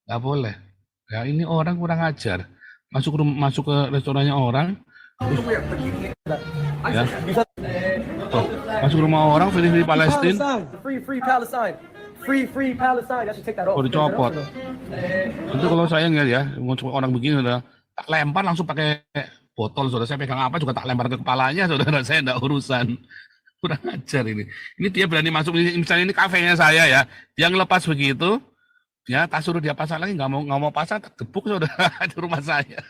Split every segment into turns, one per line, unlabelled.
nggak boleh. Ya ini orang kurang ajar. Masuk ke restorannya orang, terus ya, tuh, masuk rumah orang, pilih Palestina,
Free Palestine. Free Palestine. I should take that
oh
off.
dicopot. Itu kalau saya ngeliat ya, orang begini udah tak lempar langsung pakai botol, saudara. Saya pegang apa juga tak lempar ke kepalanya, saudara. Saya enggak urusan. Kurang ajar ini. Ini dia berani masuk, misalnya ini kafenya saya ya, dia ngelepas begitu, ya tak suruh dia pasang lagi, nggak mau pasang, tak gebuk saudara di rumah saya.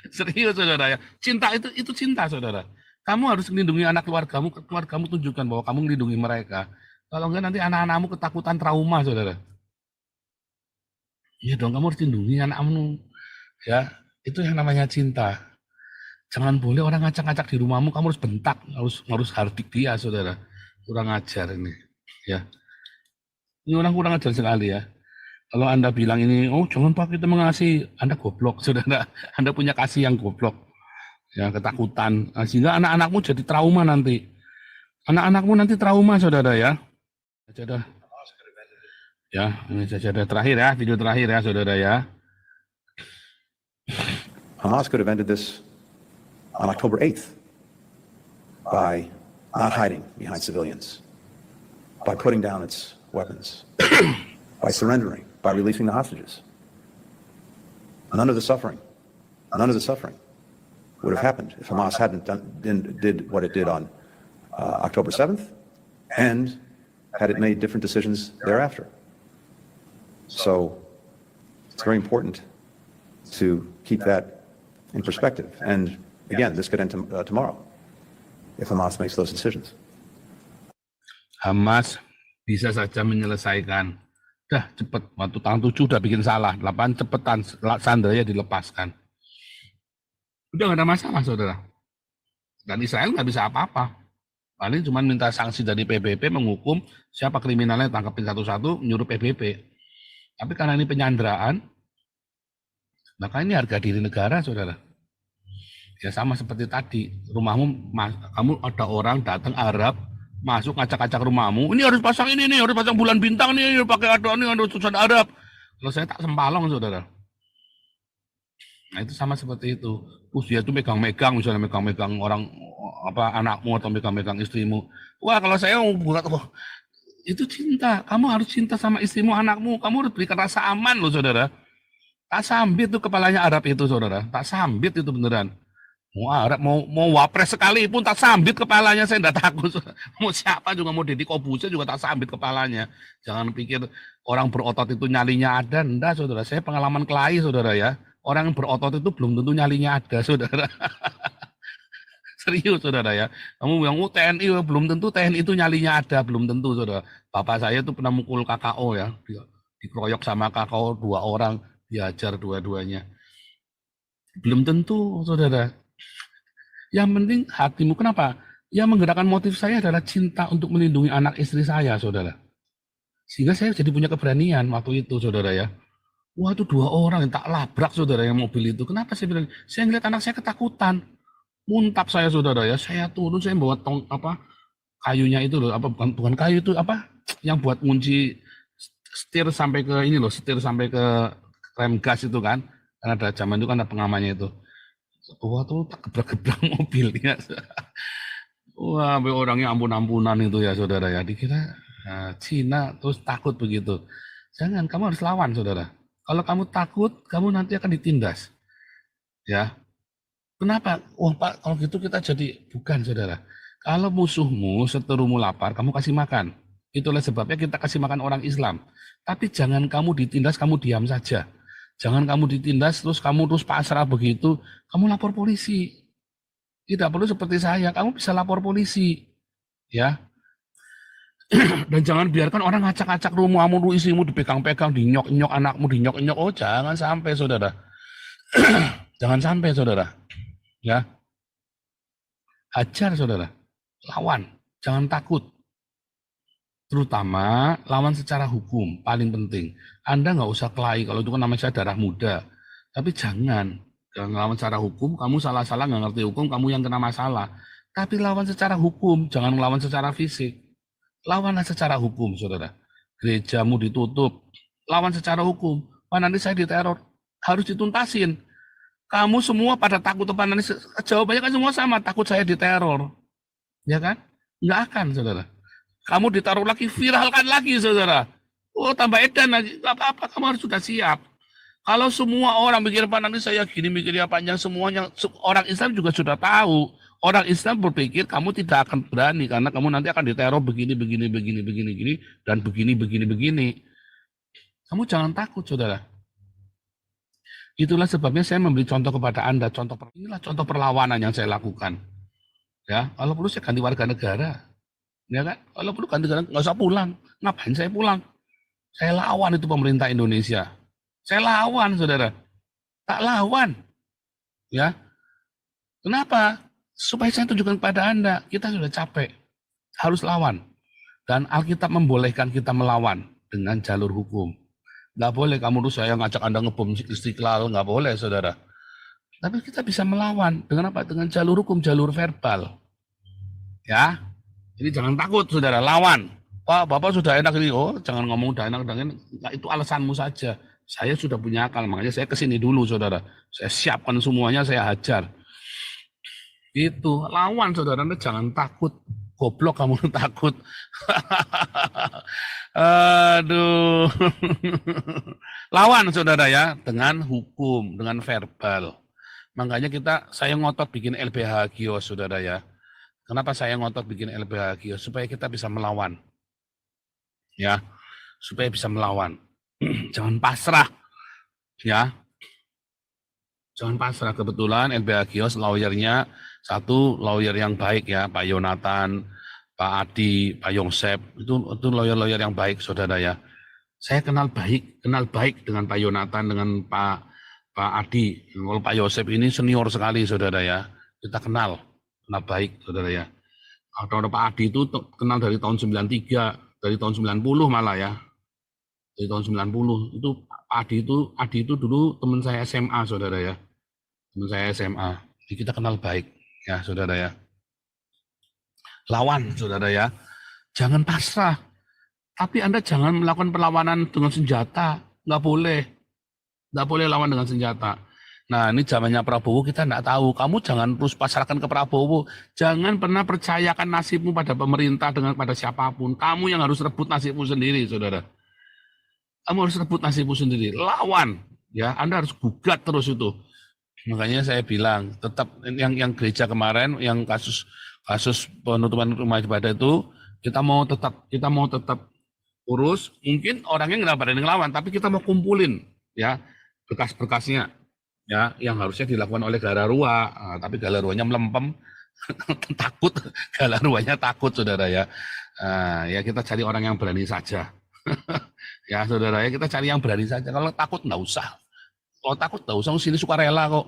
Serius saudara ya. Cinta itu cinta saudara. Kamu harus melindungi anak keluargamu tunjukkan bahwa kamu melindungi mereka. Kalau enggak nanti anak-anakmu ketakutan trauma saudara. Iya dong, kamu harus lindungi anakmu. Ya, itu yang namanya cinta. Jangan boleh orang ngacak-ngacak di rumahmu, kamu harus bentak, harus hardik dia saudara. Kurang ajar ini. Ya, ini orang kurang ajar sekali ya. Kalau Anda bilang ini, oh jangan Pak kita mengasihi, Anda goblok, saudara. Anda punya kasih yang goblok, ya ketakutan. Nah, sehingga anak-anakmu jadi trauma nanti. Anak-anakmu nanti trauma, saudara ya. Saudara, ya ini saja terakhir ya, video terakhir ya, saudara ya.
Hamas could have ended this on October 8th by not hiding behind civilians, by putting down its weapons, by surrendering, by releasing the hostages. None of the suffering would have happened if Hamas did what it did on October 7th, and had it made different decisions thereafter. So it's very important to keep that in perspective. And again, this could end tomorrow if Hamas makes those decisions.
Hamas bisa saja menyelesaikan. Dah cepet, waktu tanggal 7 udah bikin salah, 8 cepetan sandaranya dilepaskan. Udah nggak ada masalah saudara. Dan Israel nggak bisa apa-apa. Paling cuma minta sanksi dari PBB, menghukum siapa kriminalnya, tangkapin satu-satu, nyuruh PBB. Tapi karena ini penyanderaan, maka ini harga diri negara saudara. Ya sama seperti tadi, rumahmu, kamu ada orang datang Arab, masuk ngacak-ngacak rumahmu, ini harus pasang ini nih, harus pasang bulan bintang nih, pakai ada ini, ada tulisan Arab. Kalau saya tak sempalong saudara. Nah itu sama seperti itu. Dia tuh megang-megang, misalnya megang-megang orang apa anakmu atau megang-megang istrimu. Wah kalau saya buat itu cinta. Kamu harus cinta sama istrimu, anakmu. Kamu harus berikan rasa aman loh saudara. Tak sambit tuh kepalanya Arab itu saudara. Tak sambit itu beneran. Mau Arab, mau wapres sekalipun tak sambit kepalanya, saya enggak takut. Mau siapa juga, mau Deddy Corbuzier juga tak sambit kepalanya. Jangan pikir orang berotot itu nyalinya ada, enggak saudara. Saya pengalaman kelahi saudara ya. Orang yang berotot itu belum tentu nyalinya ada saudara. Serius saudara ya. Kamu bilang, TNI belum tentu TNI itu nyalinya ada, belum tentu saudara. Bapak saya itu pernah mukul KKO ya. Dikeroyok sama KKO 2 orang, diajar dua-duanya. Belum tentu saudara. Yang penting hatimu, kenapa? Yang menggerakkan motif saya adalah cinta untuk melindungi anak istri saya, saudara. Sehingga saya jadi punya keberanian waktu itu, saudara ya. Wah, itu 2 orang yang tak labrak, saudara, yang mobil itu. Kenapa saya bilang? Saya ngeliat anak saya ketakutan. Muntap saya, saudara ya. Saya turun, saya bawa kayunya itu loh, bukan kayu itu, yang buat ngunci setir sampai ke ini loh, setir sampai ke rem gas itu kan. Karena ada zaman itu kan ada pengamannya itu. Wah tuh gebrak-gebrak mobilnya. Wah, orangnya ampun-ampunan itu ya saudara ya. Dikira Cina terus takut begitu. Jangan, kamu harus lawan saudara. Kalau kamu takut, kamu nanti akan ditindas. Ya. Kenapa? Wah Pak, kalau gitu kita jadi bukan saudara. Kalau musuhmu, seterumu lapar, kamu kasih makan. Itulah sebabnya kita kasih makan orang Islam. Tapi jangan kamu ditindas, kamu diam saja. Jangan kamu ditindas, terus pasrah begitu, kamu lapor polisi. Tidak perlu seperti saya, kamu bisa lapor polisi. Ya. Dan jangan biarkan orang ngacak-ngacak rumahmu, istrimu dipegang-pegang, dinyok-nyok anakmu, dinyok-nyok. Oh, jangan sampai, saudara. Jangan sampai, saudara. Ya. Hajar, saudara. Lawan. Jangan takut. Terutama lawan secara hukum, paling penting. Anda nggak usah kelahi, kalau itu kan namanya saya darah muda. Tapi jangan lawan secara hukum, kamu salah-salah nggak ngerti hukum, kamu yang kena masalah. Tapi lawan secara hukum, jangan lawan secara fisik. Lawanlah secara hukum, saudara. Gerejamu ditutup, lawan secara hukum. Pak nanti saya diteror. Harus dituntasin. Kamu semua pada takut Pak nanti, jawabannya kan semua sama, takut saya diteror. Ya kan? Nggak akan, saudara. Kamu ditaruh lagi, viralkan lagi, saudara. Oh, tambah edan lagi. Nggak apa-apa, kamu harus sudah siap. Kalau semua orang mikir Pak nanti saya gini, mikirnya panjang, semuanya orang Islam juga sudah tahu. Orang Islam berpikir kamu tidak akan berani karena kamu nanti akan diteror begini, dan begini. Kamu jangan takut, saudara. Itulah sebabnya saya memberi contoh kepada Anda. Inilah contoh perlawanan yang saya lakukan. Ya, kalau perlu saya ganti warga negara. Ya kan? Kalau perlu ganti negara, nggak usah pulang. Ngapain saya pulang? Saya lawan itu pemerintah Indonesia. Saya lawan, saudara. Tak lawan. Ya. Kenapa? Supaya saya tunjukkan kepada Anda, kita sudah capek. Harus lawan. Dan Alkitab membolehkan kita melawan dengan jalur hukum. Nggak boleh kamu tuh saya ngajak Anda ngebom Istiqlal, nggak boleh, saudara. Tapi kita bisa melawan. Dengan apa? Dengan jalur hukum, jalur verbal. Ya. Jadi jangan takut, saudara. Lawan. Pak, Bapak sudah enak ini. Oh, jangan ngomong udah enak. Nah, itu alasanmu saja. Saya sudah punya akal, makanya saya kesini dulu, saudara. Saya siapkan semuanya, saya hajar. Itu lawan, saudara. Anda jangan takut. Goblok kamu takut. Aduh. Lawan, saudara, ya, dengan hukum, dengan verbal. Makanya saya ngotot bikin LBH Kios, saudara, ya. Kenapa saya ngotot bikin LBH Kios? Supaya kita bisa melawan. Ya, supaya bisa melawan. Jangan pasrah. Ya. Jangan pasrah. Kebetulan LBH Kios lawyernya satu lawyer yang baik, ya, Pak Yonatan, Pak Adi, Pak Yosep, itu lawyer-lawyer yang baik, saudara, ya. Saya kenal baik dengan Pak Yonatan, dengan Pak Adi. Kalau Pak Yosep ini senior sekali, saudara, ya. Kita kenal baik, saudara, ya. Kalau Pak Adi itu kenal dari tahun 93, dari tahun 90 malah, ya. Dari tahun 90 itu Adi itu dulu teman saya SMA, saudara, ya. Teman saya SMA. Jadi kita kenal baik, ya, saudara, ya. Lawan, saudara, ya. Jangan pasrah. Tapi Anda jangan melakukan perlawanan dengan senjata. Nggak boleh. Nggak boleh lawan dengan senjata. Nah, ini zamannya Prabowo, kita nggak tahu. Kamu jangan terus pasrahkan ke Prabowo. Jangan pernah percayakan nasibmu pada pemerintah dengan pada siapapun. Kamu yang harus rebut nasibmu sendiri, saudara. Kamu harus rebut nasibmu sendiri. Lawan. Ya, Anda harus gugat terus itu. Makanya saya bilang, tetap yang gereja kemarin, yang kasus penutupan rumah ibadah itu, kita mau tetap urus. Mungkin orangnya nggak pada ngelawan, tapi kita mau kumpulin, ya, berkas-berkasnya, ya, yang harusnya dilakukan oleh Galarua. Nah, tapi Galaruanya melempem, takut, Galaruanya takut, saudara, ya. Ya kita cari orang yang berani saja. Ya, saudara, ya kita cari yang berani saja. Kalau takut nggak usah. Kalau takut nggak usah, sini sukarela kok.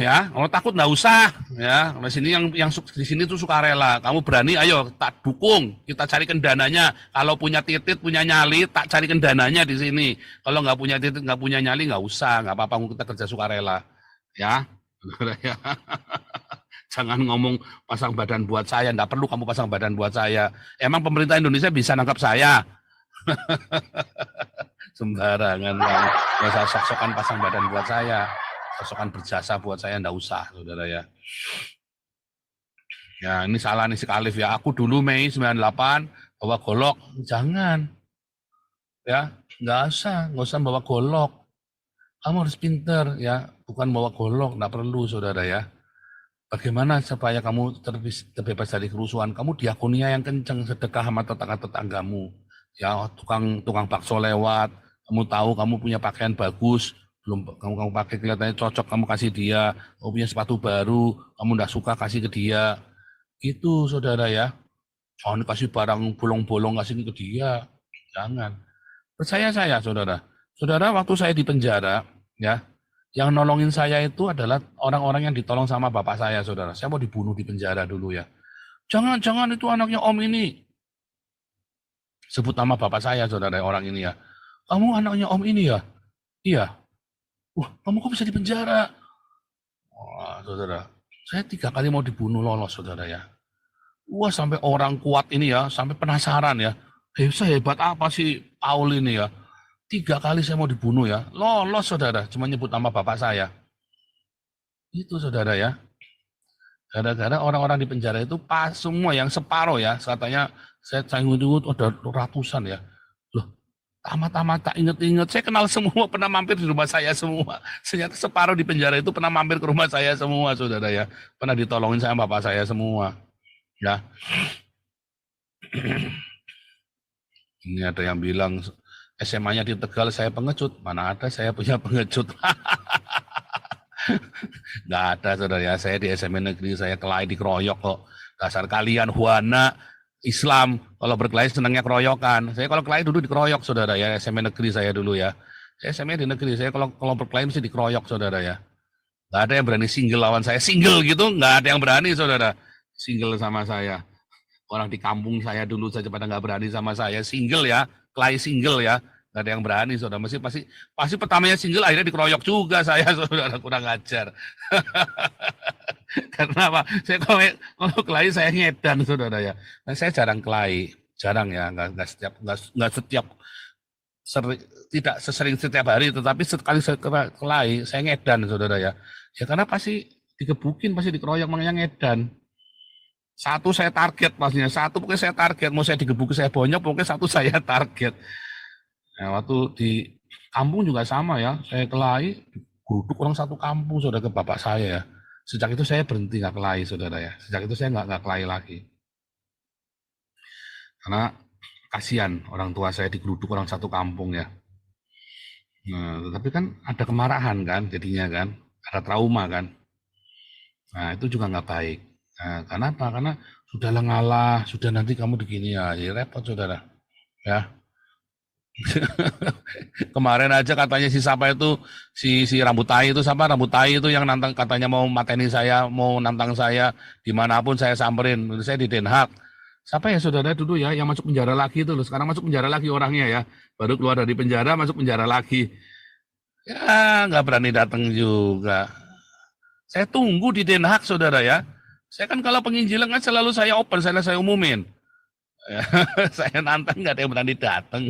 Ya, kalau takut nggak usah, ya. Di sini yang di sini tuh sukarela. Kamu berani, ayo tak dukung. Kita carikan dananya. Kalau punya titit, punya nyali, tak carikan dananya di sini. Kalau nggak punya titit, nggak punya nyali, nggak usah, nggak apa-apa. Kita kerja sukarela, ya. Jangan ngomong pasang badan buat saya. Nggak perlu kamu pasang badan buat saya. Emang pemerintah Indonesia bisa nangkap saya? Sembarangan, nggak usah sok-sokan pasang badan buat saya. Sosokan berjasa buat saya, enggak usah, saudara, ya. Ya, ini salah nih si Kalif, ya. Aku dulu Mei 98 bawa golok. Jangan. Ya, nggak usah bawa golok. Kamu harus pinter, ya. Bukan bawa golok, enggak perlu, saudara, ya. Bagaimana supaya kamu terbebas dari kerusuhan? Kamu diakonia yang kenceng, sedekah sama tetangga-tetanggamu. Ya, tukang bakso lewat, kamu tahu kamu punya pakaian bagus, belum kamu pakai kelihatannya cocok, kamu kasih dia. Kamu punya sepatu baru, kamu nggak suka, kasih ke dia. Itu, saudara, ya. Jangan kasih barang bolong-bolong kasih ke dia. Jangan. Percaya saya, saudara. Saudara, waktu saya di penjara, ya, yang nolongin saya itu adalah orang-orang yang ditolong sama bapak saya, saudara. Saya mau dibunuh di penjara dulu, ya. Jangan itu anaknya Om ini. Sebut nama bapak saya, saudara, orang ini, ya. Kamu anaknya Om ini, ya? Iya. Wah, kamu kok bisa di penjara? Wah, saudara, saya 3 kali mau dibunuh lolos, saudara, ya. Wah, sampai orang kuat ini, ya, sampai penasaran, ya. Sehebat apa sih Paul ini, ya? 3 kali saya mau dibunuh ya. Lolos saudara, cuma nyebut nama bapak saya. Itu saudara ya. Gara-gara orang-orang di penjara itu pas semua yang separuh ya. Katanya saya itu ada ratusan ya. Loh, tamat-tamat tak inget-inget. Saya kenal semua, pernah mampir di rumah saya semua. Ternyata separuh di penjara itu pernah mampir ke rumah saya semua saudara ya. Pernah ditolongin sama bapak saya semua. Ya. Ini ada yang bilang SMA-nya di Tegal saya pengecut. Mana ada saya punya pengecut. Nggak ada saudara ya, saya di SMA negeri saya kelahi dikeroyok kok. Dasar kalian huana Islam, kalau berkelahi senangnya keroyokan. Saya kalau kelahi dulu dikeroyok saudara ya, SMA negeri saya dulu ya. Saya SMA di negeri, saya kalau berkelahi mesti dikeroyok saudara ya. Nggak ada yang berani single lawan saya, single gitu, nggak ada yang berani saudara. Single sama saya. Orang di kampung saya dulu saja pada nggak berani sama saya, single ya, kelahi single ya. Nggak ada yang berani, saudara. Pasti pertamanya single, akhirnya dikeroyok juga saya, saudara. Kurang ajar. Karena apa? Saya kalau kelahi saya ngedan, saudara ya. Nah, saya jarang kelahi, jarang ya, nggak setiap tidak sesering setiap hari, tetapi sekali saya kelahi, saya ngedan, saudara ya. Ya karena pasti dikebukin, pasti dikeroyok, makanya ngedan. Satu saya target pastinya, satu pokoknya saya target, mau saya digebukin saya bonyok, pokoknya satu saya target. Nah, waktu di kampung juga sama ya, saya kelahi, geruduk orang satu kampung, saudara, ke bapak saya ya. Sejak itu saya berhenti nggak kelahi, saudara ya. Sejak itu saya nggak kelahi lagi. Karena kasihan orang tua saya digeruduk orang satu kampung ya. Nah, tetapi kan ada kemarahan kan, jadinya kan, ada trauma kan. Nah, itu juga nggak baik. Nah, karena apa? Karena sudah ngalah, sudah nanti kamu begini ya, jadi repot saudara. Ya. Kemarin aja katanya si siapa itu si rambut tai itu siapa rambut tai itu yang nantang katanya mau mateni saya, mau nantang saya dimanapun saya samperin. Saya di Den Haag. Siapa ya saudara dulu ya yang masuk penjara lagi itu loh. Sekarang masuk penjara lagi orangnya ya. Baru keluar dari penjara masuk penjara lagi. Ya nggak berani datang juga. Saya tunggu di Den Haag saudara ya. Saya kan kalau penginjilan kan selalu saya open, saya umumin. Ya, saya nantang nggak ada yang berani datang.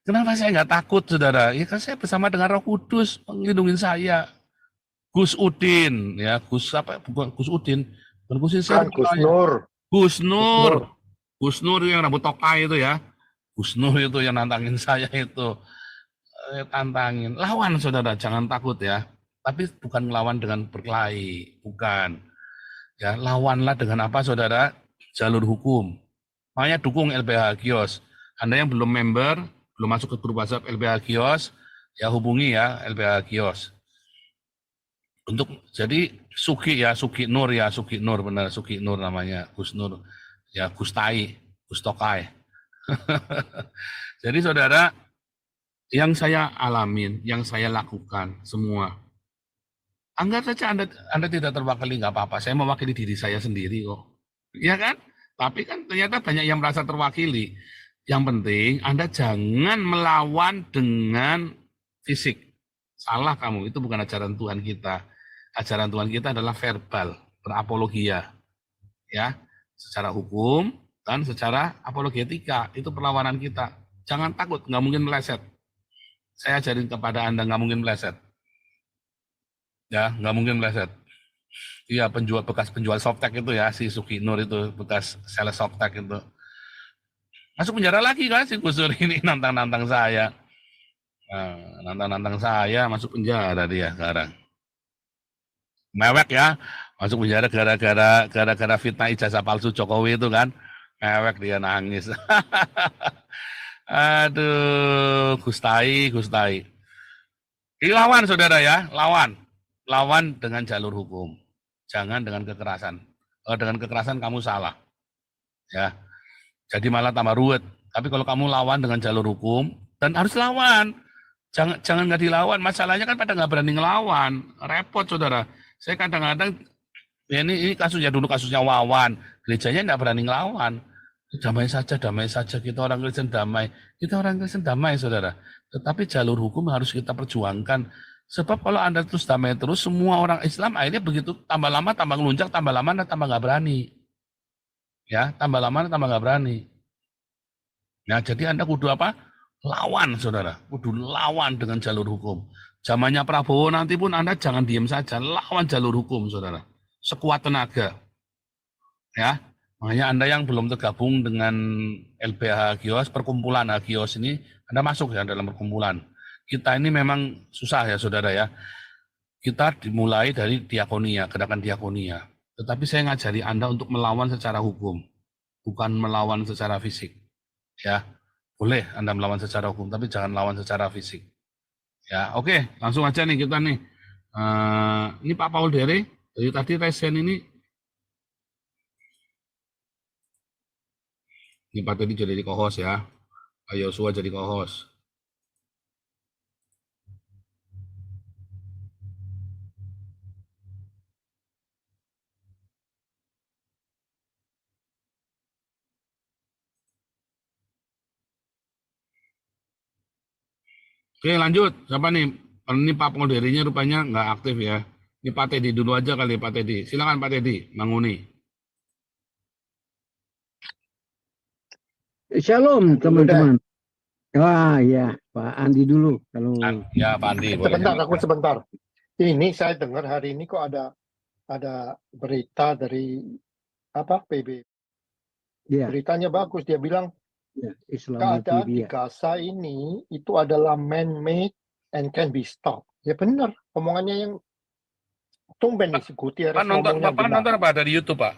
Kenapa saya nggak takut, saudara? Ya kan saya bersama dengan Roh Kudus melindungi saya. Gus Udin, ya Gus apa? Bukan Gus Udin, bukan Gus Udin. Saya
Gus Nur.
Gus Nur. Gus Nur yang rambut tokai itu ya. Gus Nur itu yang nantangin saya itu. Tantangin. Lawan, saudara, jangan takut ya. Tapi bukan melawan dengan berkelahi, bukan. Ya, lawanlah dengan apa, saudara? Jalur hukum. Makanya dukung LBH Kios. Anda yang belum member, belum masuk ke grup WhatsApp LBH Kios, ya hubungi ya LBH Kios. Untuk jadi Suki Nur benar, Suki Nur namanya, Gus Nur. Ya Gus Tai, Gus Tokai. Jadi saudara, yang saya alamin, yang saya lakukan semua. Anggap saja Anda tidak terwakili, nggak apa-apa. Saya mewakili diri saya sendiri kok. Iya kan? Tapi kan ternyata banyak yang merasa terwakili. Yang penting Anda jangan melawan dengan fisik. Salah kamu, itu bukan ajaran Tuhan kita. Ajaran Tuhan kita adalah verbal, berapologia. Ya, secara hukum dan secara apologetika, itu perlawanan kita. Jangan takut, nggak mungkin meleset. Saya ajarin kepada Anda, nggak mungkin meleset. Ya, nggak mungkin meleset. Iya, bekas penjual softtek itu ya, si Suki Nur itu, bekas sales softtek itu. Masuk penjara lagi kan si Gus Dur ini nantang-nantang saya. Nah, nantang-nantang saya masuk penjara dia sekarang. Mewek ya, masuk penjara gara-gara fitnah ijazah palsu Jokowi itu kan. Mewek dia nangis. Aduh, Gus Tai. Lawan saudara ya, lawan dengan jalur hukum. Jangan dengan kekerasan. Kalau dengan kekerasan kamu salah. Ya. Jadi malah tambah ruwet. Tapi kalau kamu lawan dengan jalur hukum, dan harus lawan. Jangan nggak dilawan. Masalahnya kan pada nggak berani ngelawan. Repot, saudara. Saya kadang-kadang, ya ini kasusnya dulu, kasusnya Wawan. Gerejanya nggak berani ngelawan. Damai saja. Kita orang Kristen damai, saudara. Tetapi jalur hukum harus kita perjuangkan. Sebab kalau Anda terus damai terus, semua orang Islam akhirnya begitu tambah lama tambah ngelunjak, tambah lama tambah nggak berani. Ya, tambah lama tambah nggak berani. Nah, jadi Anda kudu apa? Lawan, saudara. Kudu lawan dengan jalur hukum. Zamannya Prabowo nanti pun Anda jangan diem saja, lawan jalur hukum, saudara. Sekuat tenaga. Ya, makanya Anda yang belum tergabung dengan LBH Hagios, perkumpulan Hagios ini, Anda masuk ya dalam perkumpulan. Kita ini memang susah ya, saudara ya. Kita dimulai dari diakonia, gerakan diakonia. Tetapi saya ngajari Anda untuk melawan secara hukum, bukan melawan secara fisik. Ya, boleh Anda melawan secara hukum, tapi jangan lawan secara fisik. Ya, oke, langsung aja nih kita nih. Ini Pak Paul Dere, dari tadi resen ini Pak Teddy jadi co-host ya. Pak Yosua jadi co-host. Oke, lanjut. Siapa nih? Ini Pak Paul Dere-nya rupanya nggak aktif ya. Ini Pak Teddy dulu aja kali Pak Teddy. Silakan Pak Teddy, Manguni.
Shalom teman-teman. Wah ya, Pak Andi dulu kalau
Ya Pak Andi.
Sebentar, aku sebentar. Ini saya dengar hari ini kok ada berita dari apa PB.
ya,
Beritanya bagus, dia bilang
ya Islam
keadaan
TV
di
ya.
Gaza ini itu adalah man-made and can be stopped. Ya benar, omongannya yang tumben nih si Gutierrez
Pak nonton,
ngomongnya
Bapak
benar.
nonton apa dari YouTube Pak?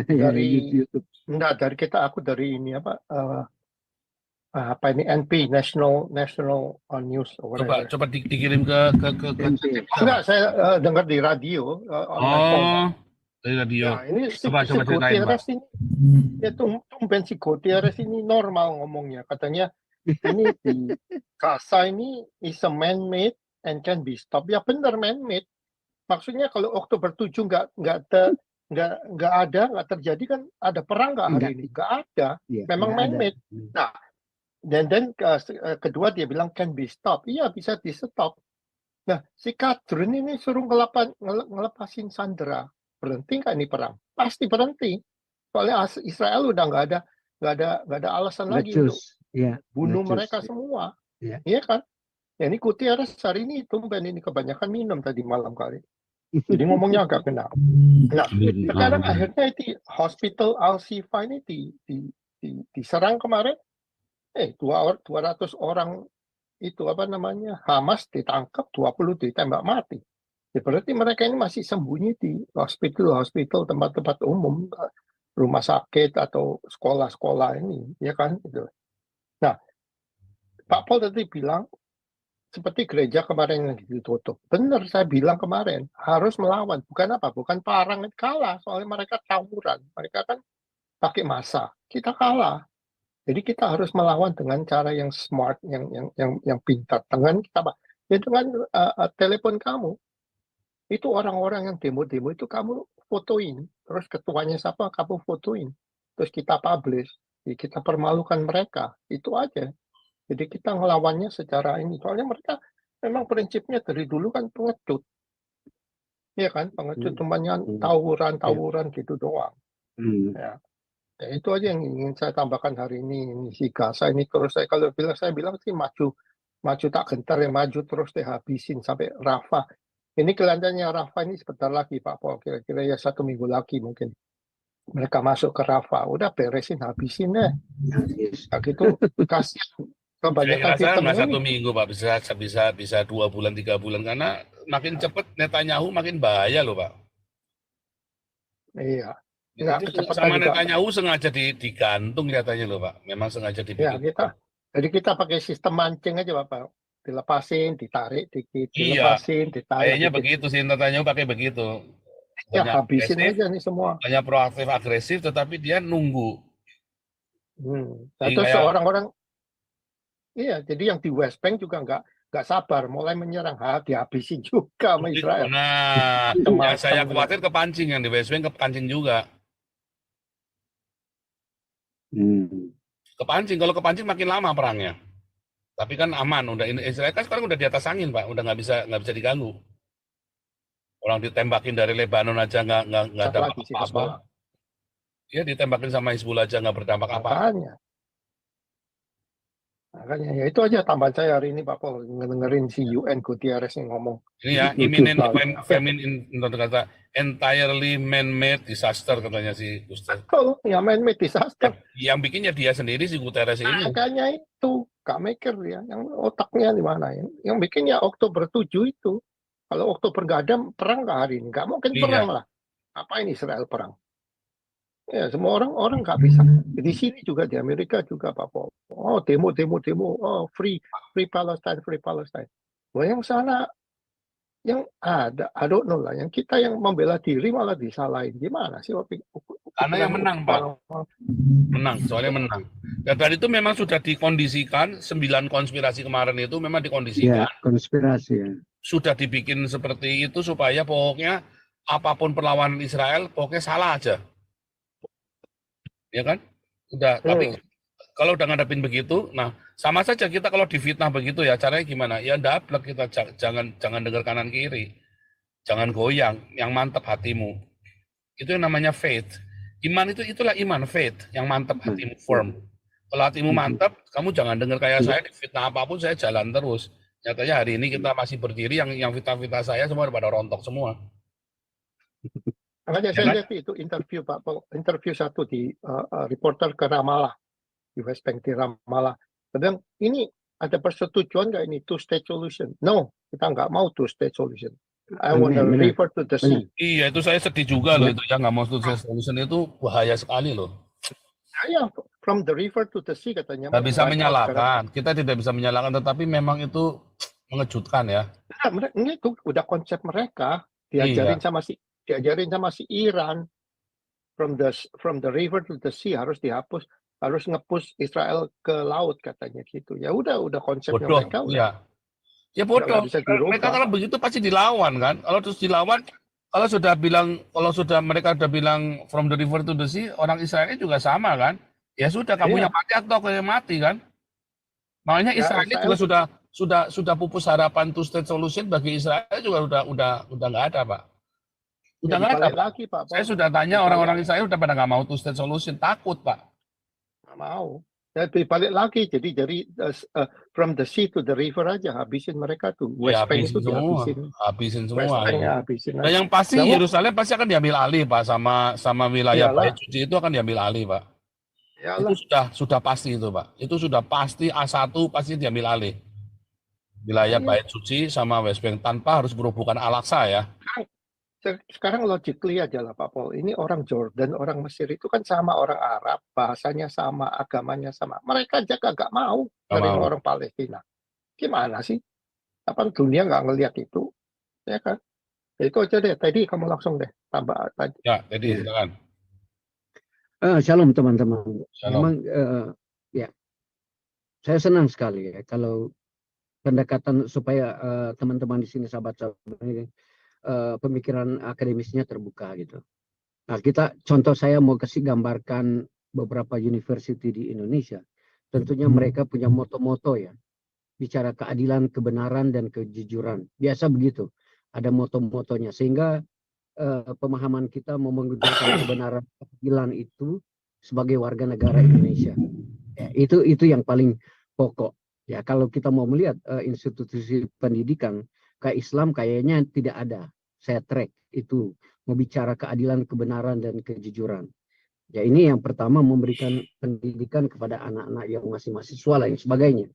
Ya,
Dari
YouTube.
enggak dari aku dari ini apa ini NP National News or
Coba
whatever.
dikirim ke
NP.
Enggak, saya dengar di radio online phone.
Oh, dari radio.
Nah, ini si
Coba ceritain, Pak.
Gutierrez ini, ya tumben si Gutierrez ini normal ngomongnya. Katanya ini di Gaza ini is a man-made and can be stopped. Ya benar man-made. Maksudnya kalau Oktober 7 nggak terjadi kan ada perang nggak hari ini? Nggak ada.
Ya,
Memang
nggak ada.
man-made. Nah, dan kedua dia bilang can be stopped. Iya bisa di stop. Nah, si Kadrun ini suruh ngelepasin Sandera. Berhenti nggak ini perang? Pasti berhenti. Soalnya Israel udah nggak ada alasan lagi untuk
Lecus. Ya,
bunuh
lecus.
mereka semua.
Ya.
Iya kan? Ya, ini Gutierrez hari ini tumben ini kebanyakan minum tadi malam kali. Jadi ngomongnya agak kena. Nah, sekarang akhirnya itu hospital Al-Shifa ini diserang kemarin. 200 orang itu apa namanya Hamas ditangkap, 20 ditembak mati. Ya, berarti mereka ini masih sembunyi di hospital, tempat-tempat umum, rumah sakit atau sekolah-sekolah ini, ya kan? Gitu. Nah, Pak Paul tadi bilang seperti gereja kemarin yang ditutup. Benar, saya bilang kemarin harus melawan. Bukan apa? Bukan parang kalah, soalnya mereka tawuran. Mereka kan pakai massa. Kita kalah. Jadi kita harus melawan dengan cara yang smart, yang pintar. Dengan kita ya dengan telepon kamu. Itu orang-orang yang demo-demo itu kamu fotoin. Terus ketuanya siapa, kamu fotoin. Terus kita publish. Jadi kita permalukan mereka. Itu aja. Jadi kita ngelawannya secara ini. Soalnya mereka memang prinsipnya dari dulu kan pengecut. Iya kan? Pengecut cumanya tawuran gitu doang. Ya. Ya, itu aja yang ingin saya tambahkan hari ini si Gaza ini terus saya bilang sih maju tak gentar ya, maju terus deh habisin sampai Rafah. Ini kelihatannya Rafah ini sebentar lagi Pak Paul, kira-kira ya 1 minggu lagi mungkin mereka masuk ke Rafah. Udah beresin habisin deh. Nah, gitu kasihan kebanyakan
Saya
sistem
nggak
ini.
1 minggu Pak, bisa 2 bulan 3 bulan karena makin cepat Netanyahu makin bahaya loh Pak.
Iya.
Itu sama Netanyahu sengaja digantung katanya loh Pak. Memang sengaja dibikin.
Ya, jadi kita pakai sistem mancing aja Bapak. Dilepasin, ditarik dikit,
Iya.
dilepasin, ditarik
Kayaknya
dikit.
begitu sih Netanyahu pakai begitu.
Ya habisin aja nih semua.
Hanya proaktif agresif tetapi dia nunggu.
Nah, terus orang-orang iya, jadi yang di West Bank juga nggak sabar, mulai menyerang, dihabisin juga sama Israel.
Nah, yang saya khawatir kepancing, yang di West Bank kepancing juga. Kepancing, kalau kepancing makin lama perangnya. Tapi kan aman, udah Israel kan sekarang udah di atas angin Pak, udah nggak bisa diganggu. Orang ditembakin dari Lebanon aja nggak ada apa-apa. Ya ditembakin sama Hizbullah aja nggak berdampak apa.
Makanya ya itu aja tambahan saya hari ini Pak Paul, dengerin si UN Gutierrez yang ngomong.
Ini ya,
Lucu
imminent
sekali.
famine kata entirely man-made disaster katanya si Gustav.
Betul, ya man-made disaster.
Yang bikinnya dia sendiri si Guterres ini.
Makanya itu, gak mikir ya, yang otaknya di mana. Yang bikinnya Oktober 7 itu. Kalau Oktober gak ada, perang gak hari ini? Gak mungkin
Iya.
perang lah. Apa ini Israel perang? Ya, semua orang nggak bisa. Di sini juga, di Amerika juga Pak Paul. Oh, demo. Oh, free Palestine, free Palestine. Wah, yang sana, yang ada, I don't know lah. Yang kita yang membela diri malah disalahin. Gimana sih?
Karena yang menang, Pak. Menang, soalnya menang. Dan itu memang sudah dikondisikan, 9 konspirasi kemarin itu memang dikondisikan.
Ya, konspirasi ya.
Sudah dibikin seperti itu supaya pokoknya apapun perlawanan Israel, pokoknya salah aja. Ya kan? Udah, tapi kalau udah ngadepin begitu, nah sama saja kita kalau difitnah begitu ya, caranya gimana? Ya ndablek kita, jangan dengar kanan kiri. Jangan goyang, yang mantap hatimu. Itu yang namanya faith. Iman itulah iman, faith, yang mantap hatimu, firm. Kalau hatimu mantap, kamu jangan dengar kayak saya, fitnah apapun saya jalan terus. Nyatanya hari ini kita masih berdiri, yang fitnah-fitnah saya semua pada rontok semua.
Makanya
Ya
saya
kan?
lihat itu interview Pak Paul, interview satu di reporter ke Ramallah, di West Bank di Ramallah. Kadang ini ada persetujuan nggak ini two-state solution? No, kita nggak mau two-state solution. I want to
Benar.
refer to the sea.
Iya, itu saya sedih juga loh, itu ya nggak mau two-state solution itu bahaya sekali loh.
Ya, from the river to the sea katanya.
Nggak bisa
Banyak
menyalahkan, kita tidak bisa menyalahkan, tetapi memang itu mengejutkan ya.
sekarang. Nah, itu udah konsep mereka diajarin sama si Iran, from the river to the sea harus dihapus, harus ngepush Israel ke laut katanya gitu. Ya udah konsepnya
Bodoh,
mereka udah.
iya. Ya bodoh.
Nggak bisa dirubah.
Mereka kalau begitu pasti dilawan kan. Kalau terus dilawan, kalau sudah mereka sudah bilang from the river to the sea, orang Israel juga sama kan. Ya sudah, kamu yang mati atau aku yang mati kan. Makanya
Ya,
Israel juga sudah pupus harapan two state solution bagi Israel juga udah nggak ada, Pak. Udah nggak ada, Pak.
Lagi, Pak.
Saya sudah tanya orang-orang Israel udah pada nggak mau two state solution, takut, Pak.
Nggak mau. Ya, dibalik lagi, jadi from the sea to the river aja, habisin mereka tuh. West Bank itu dihabisin.
Habisin
West
semua.
Banknya habisin.
Nah, yang pasti Yerusalem pasti akan diambil alih, Pak, sama wilayah
Iyalah.
Bait Suci itu akan diambil alih, Pak.
Yalah.
Itu sudah pasti itu, Pak. Itu sudah pasti A1 pasti diambil alih. Wilayah Bait Suci sama West Bank tanpa harus berhubungan Al-Aqsa ya.
Sekarang logically aja lah Pak Paul. Ini orang Jordan, orang Mesir itu kan sama orang Arab, bahasanya sama, agamanya sama. Mereka aja gak mau dari orang Palestina. Gimana sih? Apa dunia nggak ngelihat itu? Ya kan? Itu aja deh. Tadi kamu langsung deh tambah tadi.
Ya, jadi silakan.
Shalom teman-teman.
Shalom.
Memang ya, saya senang sekali ya kalau pendekatan supaya teman-teman di sini sahabat-sahabat ini pemikiran akademisnya terbuka gitu. Nah, contoh saya mau kasih gambarkan beberapa university di Indonesia. Tentunya mereka punya moto-moto ya. Bicara keadilan, kebenaran, dan kejujuran. Biasa begitu. Ada moto-motonya. Sehingga pemahaman kita mau menggunakan kebenaran, keadilan itu sebagai warga negara Indonesia. Ya, itu yang paling pokok. Ya, kalau kita mau melihat institusi pendidikan kayak Islam kayaknya tidak ada. Saya track itu mau bicara keadilan, kebenaran, dan kejujuran. Ya, ini yang pertama, memberikan pendidikan kepada anak-anak yang masih mahasiswa dan sebagainya.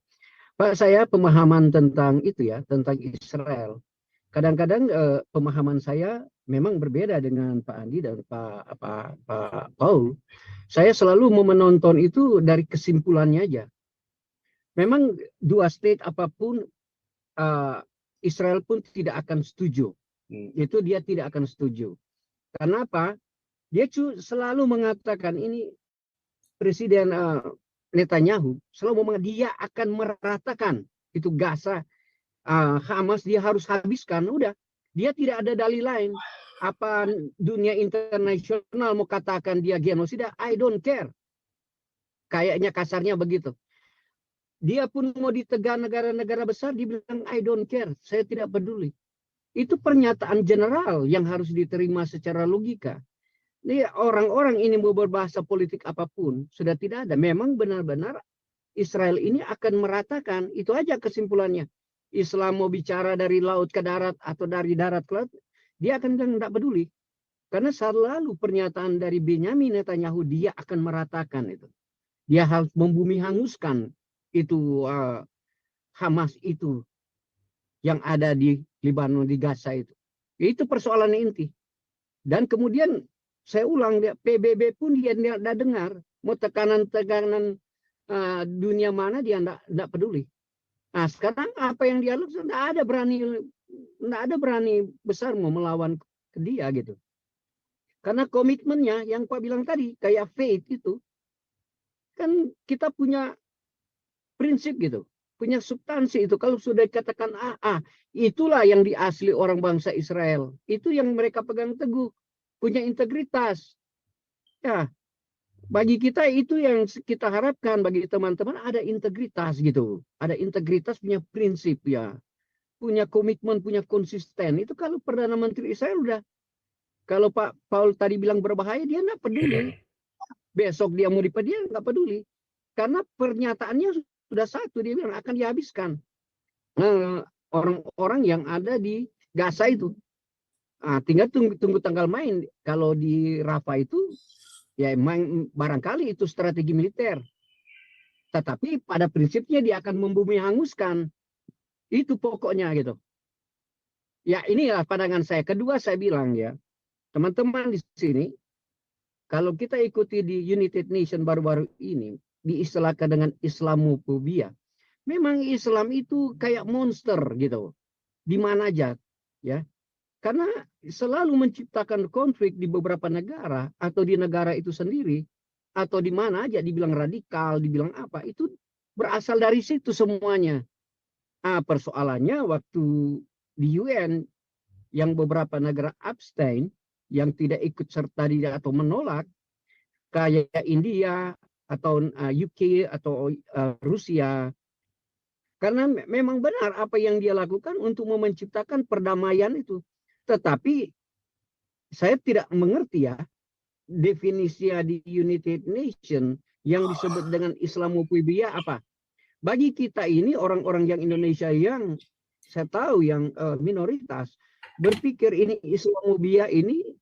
Pak, saya pemahaman tentang itu ya, tentang Israel. Kadang-kadang pemahaman saya memang berbeda dengan Pak Andi dan Pak Paul. Saya selalu mau menonton itu dari kesimpulannya aja. Memang dua state apapun, Israel pun tidak akan setuju. Itu dia tidak akan setuju. Karena apa? Dia selalu mengatakan ini Presiden Netanyahu selalu mengatakan dia akan meratakan itu Gaza, Hamas dia harus habiskan. Udah, dia tidak ada dalil lain. Apa dunia internasional mau katakan dia genosida? I don't care. Kayaknya kasarnya begitu. Dia pun mau ditegar negara-negara besar, dibilang I don't care, saya tidak peduli. Itu pernyataan general yang harus diterima secara logika. Ini orang-orang ini mau berbahasa politik apapun, sudah tidak ada. Memang benar-benar Israel ini akan meratakan. Itu aja kesimpulannya. Islam mau bicara dari laut ke darat atau dari darat ke laut, dia akan bilang tidak peduli. Karena selalu pernyataan dari Benyamin Netanyahu, dia akan meratakan itu. Dia harus membumi hanguskan itu Hamas itu yang ada di Libanon, di Gaza itu. Itu persoalan inti. Dan kemudian saya ulang, PBB pun dia tidak dengar. Mau tekanan-tekanan dunia mana dia tidak peduli. Nah sekarang apa yang dia lakukan, tidak ada berani besar mau melawan ke dia gitu. Karena komitmennya yang Pak bilang tadi, kayak faith itu, kan kita punya prinsip gitu, punya substansi itu. Kalau sudah dikatakan itulah yang diasli orang bangsa Israel. Itu yang mereka pegang teguh, punya integritas. Ya, bagi kita itu yang kita harapkan, bagi teman-teman ada integritas gitu. Ada integritas, punya prinsip ya. Punya komitmen, punya konsisten. Itu kalau Perdana Menteri Israel udah, kalau Pak Paul tadi bilang berbahaya, dia nggak peduli. Besok dia mau dia nggak peduli. Karena pernyataannya sudah satu, dia bilang akan dihabiskan orang-orang yang ada di Gaza itu. Tinggal tunggu tanggal main. Kalau di Rafah itu, ya emang barangkali itu strategi militer. Tetapi pada prinsipnya dia akan membumi hanguskan. Itu pokoknya gitu. Ya inilah pandangan saya. Kedua saya bilang ya, teman-teman di sini, kalau kita ikuti di United Nation baru-baru ini, diistilahkan dengan Islamophobia. Memang Islam itu kayak monster gitu. Di mana aja, ya. Karena selalu menciptakan konflik di beberapa negara atau di negara itu sendiri atau di mana aja dibilang radikal, dibilang apa, itu berasal dari situ semuanya. Persoalannya waktu di UN yang beberapa negara abstain, yang tidak ikut serta atau menolak, kayak India atau UK atau Rusia, karena memang benar apa yang dia lakukan untuk menciptakan perdamaian itu. Tetapi saya tidak mengerti ya definisi di United Nation yang disebut dengan Islamophobia apa. Bagi kita ini orang-orang yang Indonesia yang saya tahu yang minoritas, berpikir ini Islamophobia ini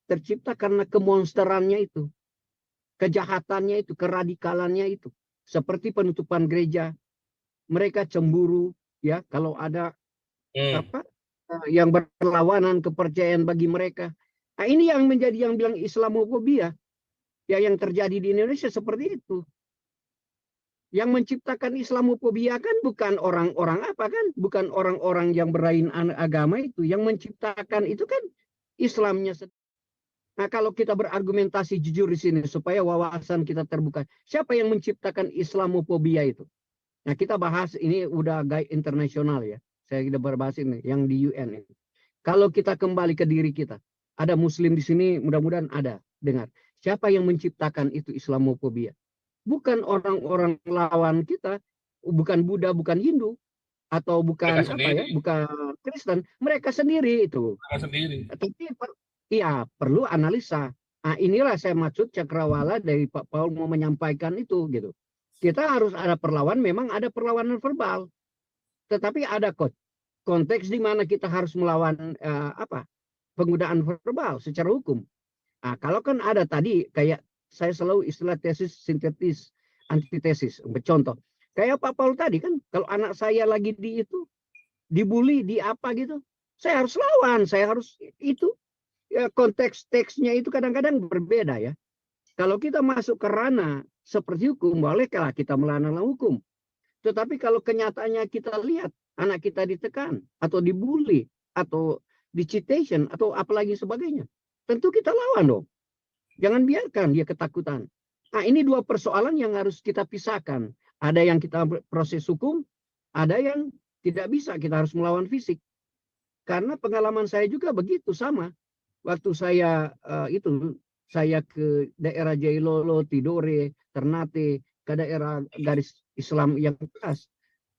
tercipta karena kemonsterannya itu, kejahatannya itu, keradikalannya itu, seperti penutupan gereja. Mereka cemburu ya kalau ada yang berlawanan kepercayaan bagi mereka. Nah, ini yang menjadi yang bilang Islamophobia ya, yang terjadi di Indonesia seperti itu. Yang menciptakan Islamophobia kan bukan orang-orang apa kan, bukan orang-orang yang berlain agama itu. Yang menciptakan itu kan Islamnya. Nah, kalau kita berargumentasi jujur di sini supaya wawasan kita terbuka, siapa yang menciptakan Islamophobia itu? Nah, kita bahas ini udah guide internasional ya. Saya sudah berbahas ini yang di UN ini. Kalau kita kembali ke diri kita, ada Muslim di sini, mudah-mudahan ada dengar. Siapa yang menciptakan itu Islamophobia? Bukan orang-orang lawan kita, bukan Buddha, bukan Hindu, atau bukan apa ya, bukan Kristen, mereka sendiri itu.
Mereka sendiri.
Tapi iya perlu analisa. Nah, inilah saya maksud cakrawala dari Pak Paul mau menyampaikan itu gitu. Kita harus ada perlawanan, memang ada perlawanan verbal, tetapi ada konteks di mana kita harus melawan penggunaan verbal secara hukum. Nah, kalau kan ada tadi kayak saya selalu istilah tesis, sintetis, antitesis. Contoh, kayak Pak Paul tadi kan, kalau anak saya lagi dibully, di apa gitu, saya harus lawan, saya harus itu. Ya, konteks teksnya itu kadang-kadang berbeda ya. Kalau kita masuk ke ranah seperti hukum, bolehkah kita melawan hukum. Tetapi kalau kenyataannya kita lihat, anak kita ditekan, atau dibully, atau dicitation, atau apalagi sebagainya, tentu kita lawan dong. Jangan biarkan dia ketakutan. Nah, ini dua persoalan yang harus kita pisahkan. Ada yang kita proses hukum, ada yang tidak bisa, kita harus melawan fisik. Karena pengalaman saya juga begitu sama. Waktu saya saya ke daerah Jailolo, Tidore, Ternate, ke daerah garis Islam yang keras.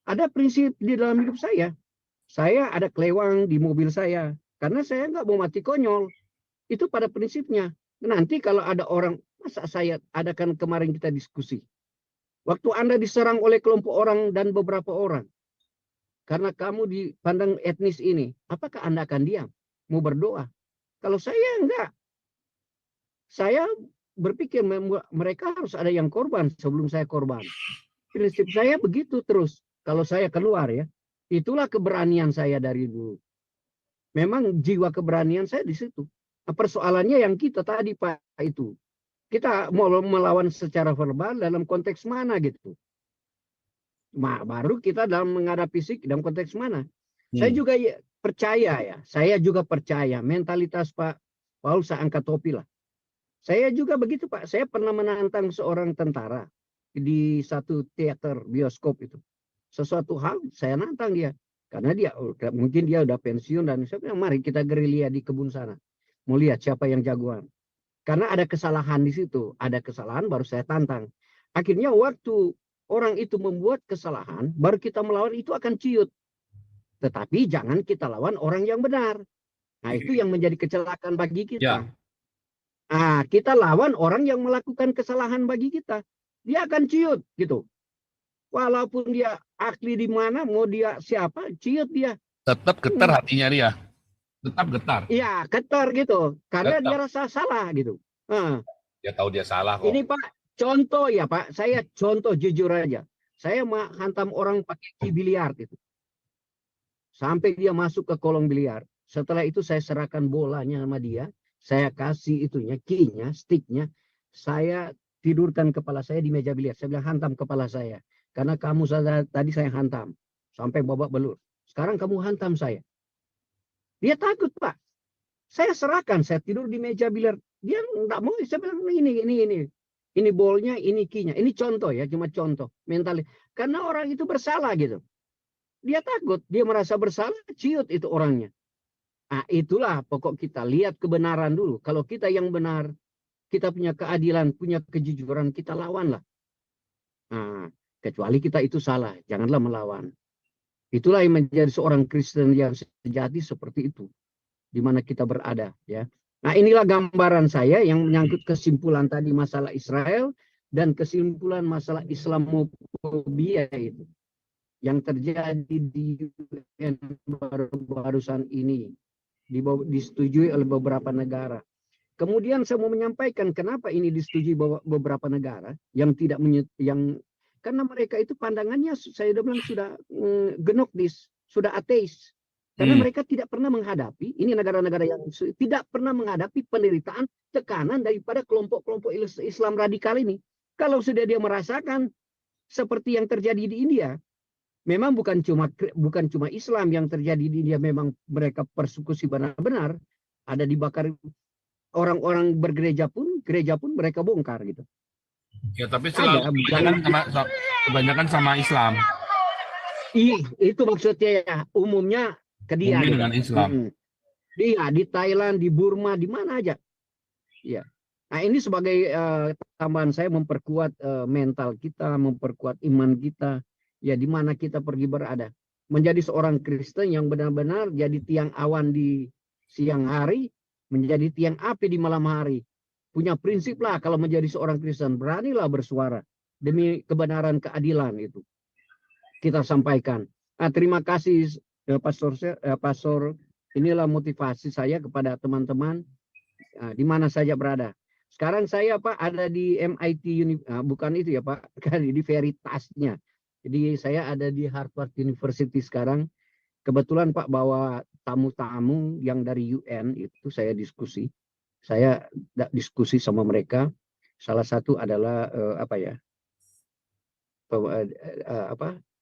Ada prinsip di dalam hidup saya. Saya ada kelewang di mobil saya. Karena saya nggak mau mati konyol. Itu pada prinsipnya. Nanti kalau ada orang, masa saya adakan kemarin kita diskusi. Waktu Anda diserang oleh kelompok orang dan beberapa orang, karena kamu dipandang etnis ini, apakah Anda akan diam? Mau berdoa? Kalau saya enggak. Saya berpikir mereka harus ada yang korban sebelum saya korban. Prinsip saya begitu terus. Kalau saya keluar ya, itulah keberanian saya dari dulu. Memang jiwa keberanian saya di situ. Nah, persoalannya yang kita tadi Pak itu, kita mau melawan secara verbal dalam konteks mana gitu. Baru kita dalam menghadapi fisik dalam konteks mana. Saya juga percaya ya, saya juga percaya mentalitas Pak Paul, saya angkat topi lah. Saya juga begitu Pak, saya pernah menantang seorang tentara di satu teater bioskop itu. Sesuatu hal saya nantang dia. Karena dia mungkin dia udah pensiun dan saya bilang mari kita gerilya di kebun sana. Mau lihat siapa yang jagoan. Karena ada kesalahan di situ. Ada kesalahan baru saya tantang. Akhirnya waktu orang itu membuat kesalahan, baru kita melawan itu akan ciut. Tetapi jangan kita lawan orang yang benar. Nah itu yang menjadi kecelakaan bagi kita. Nah, kita lawan orang yang melakukan kesalahan bagi kita. Dia akan ciut gitu. Walaupun dia ahli di mana, mau dia siapa, ciut dia.
Tetap getar hatinya dia. Tetap getar.
Iya, getar gitu. Karena dia rasa salah gitu.
Dia tahu dia salah kok.
Ini Pak, contoh ya Pak. Saya contoh jujur aja. Saya menghantam orang pakai biliar gitu. Sampai dia masuk ke kolong biliar. Setelah itu saya serahkan bolanya sama dia. Saya kasih itunya, key-nya, stick-nya. Saya tidurkan kepala saya di meja biliar. Saya bilang hantam kepala saya. Karena kamu tadi saya hantam. Sampai babak belur. Sekarang kamu hantam saya. Dia takut Pak. Saya serahkan, saya tidur di meja biliar. Dia enggak mau, saya bilang ini. Ini bolnya, ini key-nya. Ini contoh ya, cuma contoh. Mental. Karena orang itu bersalah gitu. Dia takut, dia merasa bersalah, ciut itu orangnya. Nah, itulah pokok kita. Lihat kebenaran dulu. Kalau kita yang benar, kita punya keadilan, punya kejujuran, kita lawanlah. Nah, kecuali kita itu salah, janganlah melawan. Itulah yang menjadi seorang Kristen yang sejati seperti itu. Di mana kita berada. Ya. Nah, inilah gambaran saya yang menyangkut kesimpulan tadi masalah Israel dan kesimpulan masalah Islamofobia itu. Yang terjadi di UN barusan ini. Disetujui oleh beberapa negara. Kemudian saya mau menyampaikan kenapa ini disetujui beberapa negara yang tidak karena mereka itu pandangannya saya sudah bilang sudah gnoktis, sudah ateis. Karena mereka tidak pernah menghadapi, ini negara-negara yang tidak pernah menghadapi penderitaan, tekanan daripada kelompok-kelompok Islam radikal ini. Kalau sudah dia merasakan seperti yang terjadi di India, memang bukan cuma Islam yang terjadi di India, memang mereka persekusi benar-benar, ada dibakar orang-orang gereja pun mereka bongkar gitu.
Ya tapi selalu kebanyakan sama Islam.
Itu maksudnya ya, umumnya ke dia gitu.
Dengan Islam.
Dia di Thailand, di Burma, di mana aja. Ya. Nah, ini sebagai tambahan saya memperkuat mental kita, memperkuat iman kita. Ya, di mana kita pergi berada. Menjadi seorang Kristen yang benar-benar jadi tiang awan di siang hari, menjadi tiang api di malam hari. Punya prinsip lah kalau menjadi seorang Kristen, beranilah bersuara demi kebenaran keadilan itu. Kita sampaikan. Nah, terima kasih Pastor. Inilah motivasi saya kepada teman-teman di mana saja berada. Sekarang saya Pak ada di MIT bukan itu ya Pak, di Veritasnya. Jadi saya ada di Harvard University sekarang. Kebetulan Pak bawa tamu-tamu yang dari UN itu saya diskusi. Saya diskusi sama mereka. Salah satu adalah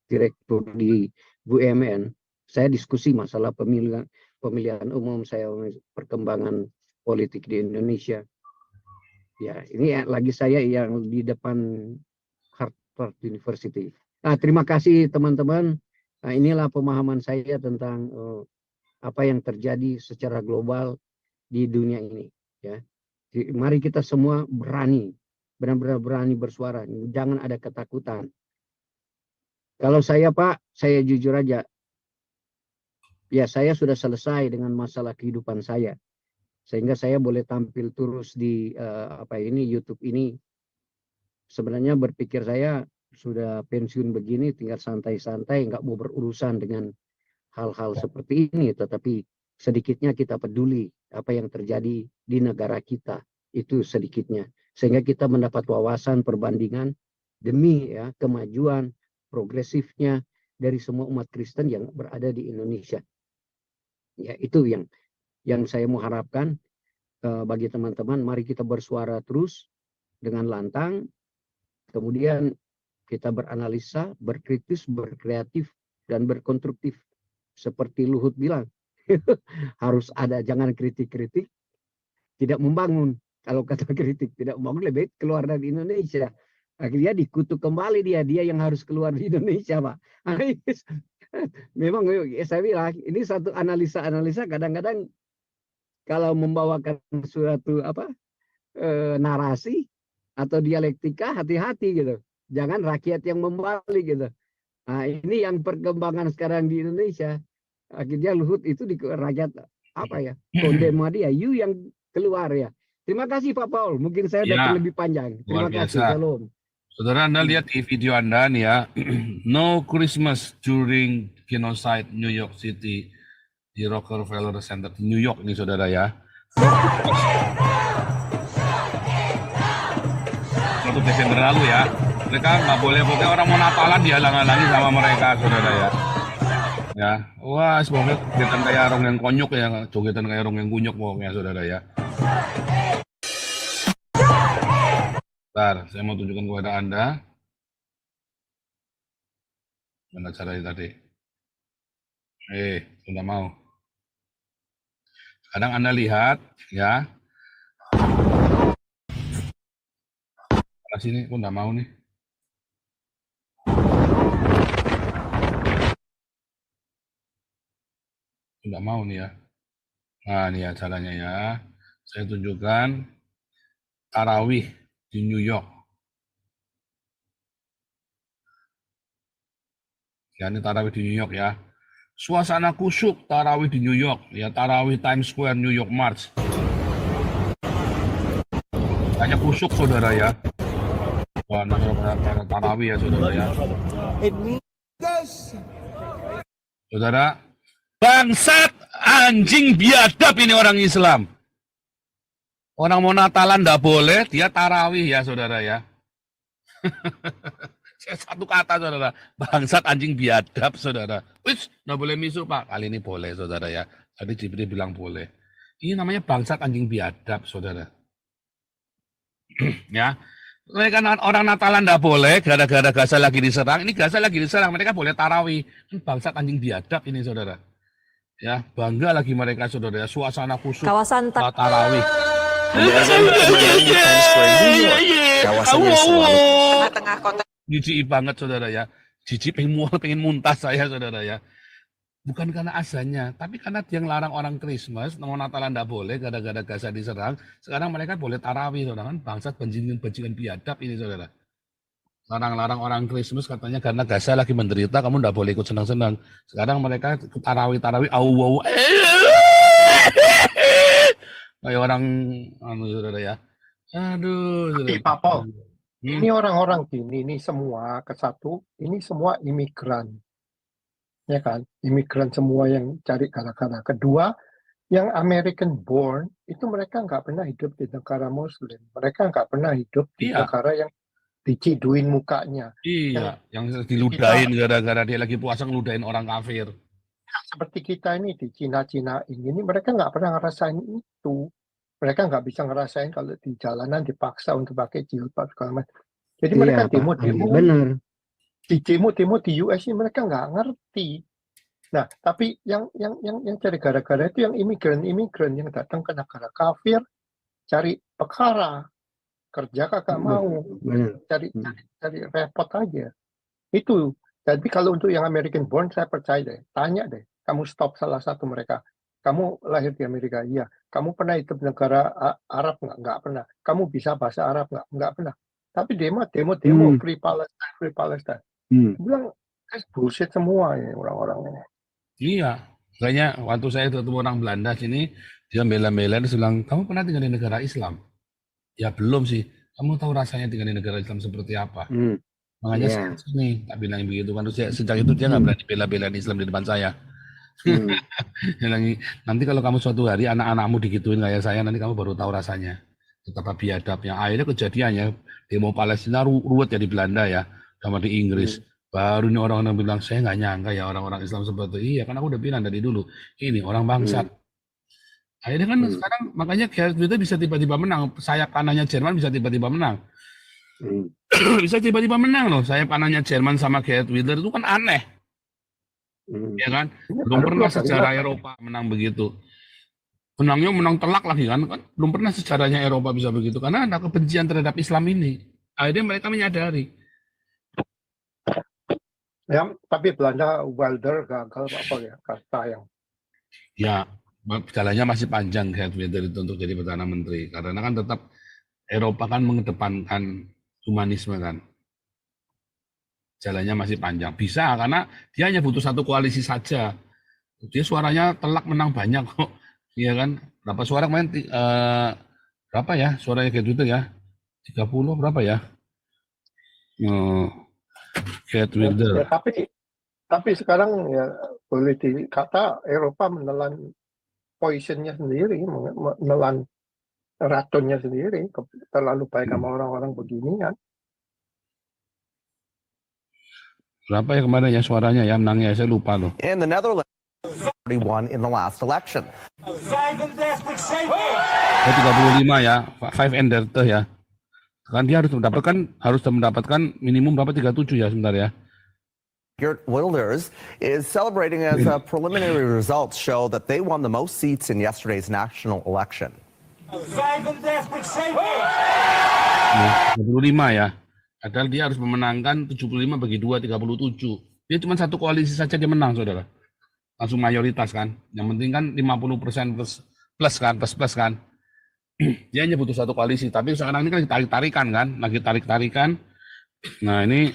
direktur di BUMN. Saya diskusi masalah pemilihan umum, saya perkembangan politik di Indonesia. Ya, ini lagi saya yang di depan Harvard University. Nah, terima kasih teman-teman. Nah, inilah pemahaman saya tentang apa yang terjadi secara global di dunia ini. Ya, mari kita semua berani, benar-benar berani bersuara. Jangan ada ketakutan. Kalau saya Pak, saya jujur aja. Ya, saya sudah selesai dengan masalah kehidupan saya. Sehingga saya boleh tampil terus di YouTube ini. Sebenarnya berpikir saya sudah pensiun begini, tinggal santai-santai, nggak mau berurusan dengan hal-hal seperti ini, tetapi sedikitnya kita peduli apa yang terjadi di negara kita, itu sedikitnya, sehingga kita mendapat wawasan perbandingan demi ya kemajuan progresifnya dari semua umat Kristen yang berada di Indonesia. Ya, itu yang saya mau harapkan bagi teman-teman. Mari kita bersuara terus dengan lantang, kemudian kita beranalisa, berkritis, berkreatif, dan berkonstruktif. Seperti Luhut bilang, harus ada, jangan kritik-kritik, tidak membangun. Kalau kata kritik tidak membangun, lebih baik keluar dari Indonesia. Akhirnya dikutuk kembali dia yang harus keluar di Indonesia, Pak. Memang saya bilang, ini satu analisa kadang-kadang kalau membawakan suatu narasi atau dialektika, hati-hati gitu. Jangan rakyat yang membalik gitu. Nah, ini yang perkembangan sekarang di Indonesia. Akhirnya Luhut itu di rakyat kondem dia, you yang keluar ya. Terima kasih Pak Paul. Mungkin saya
Ya,
lebih panjang. Terima
luar
kasih.
biasa.
Shalom.
Saudara, Anda lihat di video Anda nih ya, No Christmas during Genocide New York City di Rockefeller Center di New York nih saudara ya. 1 Desember lalu ya, mereka nggak boleh, pokoknya orang mau Natalan dihalang-halangi sama mereka saudara ya. Ya, wah semoga jogetan kayak orang yang konyok ya, jogetan kayak orang yang kunyuk pokoknya saudara ya. Bentar, saya mau tunjukkan kepada Anda. Mana caranya tadi? Sudah mau. Kadang Anda lihat, ya. Mana sini, kok nggak mau nih. Nggak mau nih ya. Nah, ini ya caranya ya. Saya tunjukkan tarawih di New York. Ya, ini tarawih di New York ya. Suasana kusyuk tarawih di New York. Ya, tarawih Times Square, New York March. Hanya kusyuk saudara ya. Wah, tarawih ya saudara ya. Saudara, bangsat anjing biadab ini orang Islam. Orang mau Natalan nggak boleh, dia tarawih ya saudara ya. Satu kata saudara, bangsat anjing biadab saudara. Wis, nggak boleh misu Pak. Kali ini boleh saudara ya. Tadi Jibril bilang boleh. Ini namanya bangsat anjing biadab saudara. Ya, mereka orang Natalan nggak boleh, gara-gara Gaza lagi diserang. Ini Gaza lagi diserang, mereka boleh tarawih. Ini bangsat anjing biadab ini saudara. Ya, bangga lagi mereka saudara. Suasana khusyuk tarawih.
Kawasannya selalu
tengah kota.
Jijik banget saudara ya. Jijik pengen muntah saya saudara ya. Bukan karena azannya, tapi karena dia ngelarang orang Christmas, mau Natalan nggak boleh, gara-gara Gaza diserang. Sekarang mereka boleh tarawih saudara, kan bangsat bajingan biadab ini saudara. Larang-larang orang Christmas katanya karena Gaza lagi menderita, kamu nggak boleh ikut senang-senang. Sekarang mereka tarawih, au. Kayak orang saudara ya. Aduh.
Tapi Pak Paul, ini orang-orang gini, ini semua ini semua imigran. Ya kan? Imigran semua yang cari gara-gara. Kedua, yang American born, itu mereka nggak pernah hidup di negara Muslim. Mereka nggak pernah hidup di negara yang diciduin mukanya.
Iya, yang diludahin gara-gara dia lagi puasa ngeludahin orang kafir.
Seperti kita ini di Cina ini mereka nggak pernah ngerasain itu. Mereka nggak bisa ngerasain kalau di jalanan dipaksa untuk pakai jilbab segala macam. Jadi mereka demo-demo.
Benar.
Di demo-demo di US ini mereka nggak ngerti. Nah, tapi yang cari gara-gara itu yang imigran yang datang ke negara kafir, cari perkara, kerja kagak mau, cari repot aja. Itu. Jadi kalau untuk yang American born, saya percaya deh. Tanya deh, kamu stop salah satu mereka. Kamu lahir di Amerika, iya. Kamu pernah hidup di negara Arab nggak? Nggak pernah. Kamu bisa bahasa Arab nggak? Nggak pernah. Tapi demo, Free Palestine. Bilang, bullshit semua ini orang-orang ini.
Iya, makanya waktu saya ketemu orang Belanda sini, dia bela-belain, dia bilang, kamu pernah tinggal di negara Islam? Ya belum sih. Kamu tahu rasanya tinggal di negara Islam seperti apa? Makanya
Iya.
saya sini tak bilang begitu kan. Terus sejak itu dia nggak berani bela-belain Islam di depan saya.
Hmm.
Dia bilang, nanti kalau kamu suatu hari anak-anakmu digituin kayak saya, nanti kamu baru tahu rasanya betapa biadabnya. Akhirnya kejadiannya demo Palestina ruwet ya di Belanda ya, sama di Inggris. Baru ini orang-orang bilang, saya nggak nyangka ya orang-orang Islam seperti itu. Iya, kan aku udah bilang dari dulu, ini orang bangsat. Akhirnya kan sekarang makanya Gerhard Wilder bisa tiba-tiba menang. Sayap kanannya Jerman bisa tiba-tiba menang.
Hmm.
Bisa tiba-tiba menang loh. Sayap kanannya Jerman sama Gerhard Wilder itu kan aneh.
Hmm.
Ya kan? Belum pernah sejarah Eropa menang begitu. Menangnya menang telak lagi kan? Belum pernah sejarahnya Eropa bisa begitu. Karena ada kebencian terhadap Islam ini. Akhirnya mereka menyadari.
Ya, tapi Belanda Wilder gagal apa ya? Sayang.
Ya, jalannya masih panjang Gerhard Wilder itu untuk jadi Perdana Menteri. Karena kan tetap Eropa kan mengedepankan humanisme kan. Jalannya masih panjang. Bisa karena dia hanya butuh satu koalisi saja. Dia suaranya telak menang banyak kok. Iya kan? Berapa suara kemarin? Berapa ya suaranya kayak gitu ya? 30 berapa ya? Gerhard Wilder.
Ya, tapi sekarang ya boleh dikata Eropa menelan poisonnya sendiri, menelan racunnya sendiri, terlalu baik sama orang-orang begini kan.
Berapa ya kemarin ya suaranya ya menangnya? Saya lupa loh.
In the Netherlands, he won in the last election.
35 ya, 35 ya. Kan dia harus mendapatkan minimum berapa 37 ya sebentar ya.
Geert Wilders is celebrating as preliminary results show that they won the most seats in yesterday's national election.
35 ya. Padahal dia harus memenangkan 75 bagi 2, 37. Dia cuma satu koalisi saja dia menang, saudara. Langsung mayoritas kan. Yang penting kan 50% plus kan. Dia hanya butuh satu koalisi. Tapi sekarang ini kan tarik-tarikan kan. Lagi tarik-tarikan. Nah ini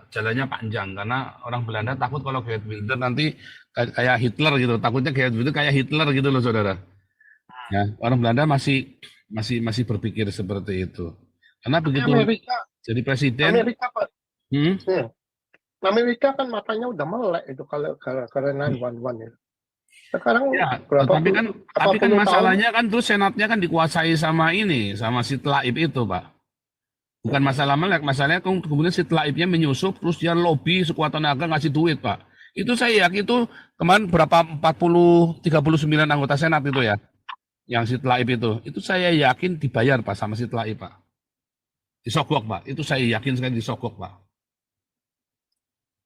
jalannya panjang. Karena orang Belanda takut kalau Gerhard Wilder nanti kayak Hitler gitu. Takutnya Gerhard Wilder kayak Hitler gitu loh, saudara. Ya, orang Belanda masih berpikir seperti itu. Karena begitu jadi presiden,
Amerika kan matanya udah melek itu kalau karena 9/11 ya. Sekarang
ya,
berapa
tapi kan
puluh
masalahnya kan terus senatnya kan dikuasai sama si Tlaib itu, Pak. Bukan masalah melek, masalahnya kemudian si Tlaibnya menyusup terus dia lobby sekuat tenaga ngasih duit, Pak. Itu saya yakin itu kemarin berapa 39 anggota senat itu ya. Yang si Tlaib itu saya yakin dibayar Pak sama si Tlaib Pak. Disogok Pak, itu saya yakin sekali disogok Pak.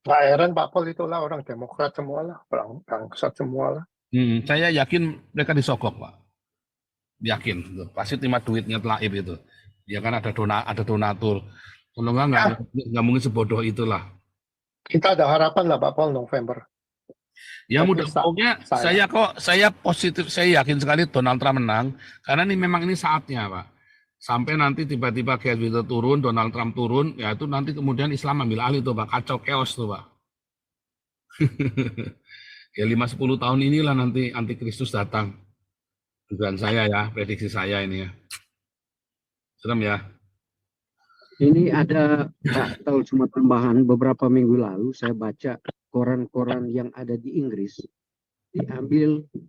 Nggak heran Pak Pol itulah orang Demokrat semua lah, orang bangsat semua lah.
Saya yakin mereka disogok Pak. Yakin, gitu. Pasti terima duitnya Tlaib itu. Ya kan ada donatur. Kalau nggak mungkin sebodoh itulah.
Kita ada harapan lah Pak Pol November.
Ya mudah pokoknya saya positif, saya yakin sekali Donald Trump menang karena memang ini saatnya Pak. Sampai nanti tiba-tiba Gerhard Wilder turun, Donald Trump turun, ya itu nanti kemudian Islam ambil alih tuh Pak, kacau chaos tuh Pak. Ya 5-10 tahun inilah nanti antikristus datang. Dugaan saya ya, prediksi saya ini ya. Serem ya.
Ini ada Pak Taul cuma tambahan beberapa minggu lalu saya baca koran-koran yang ada di Inggris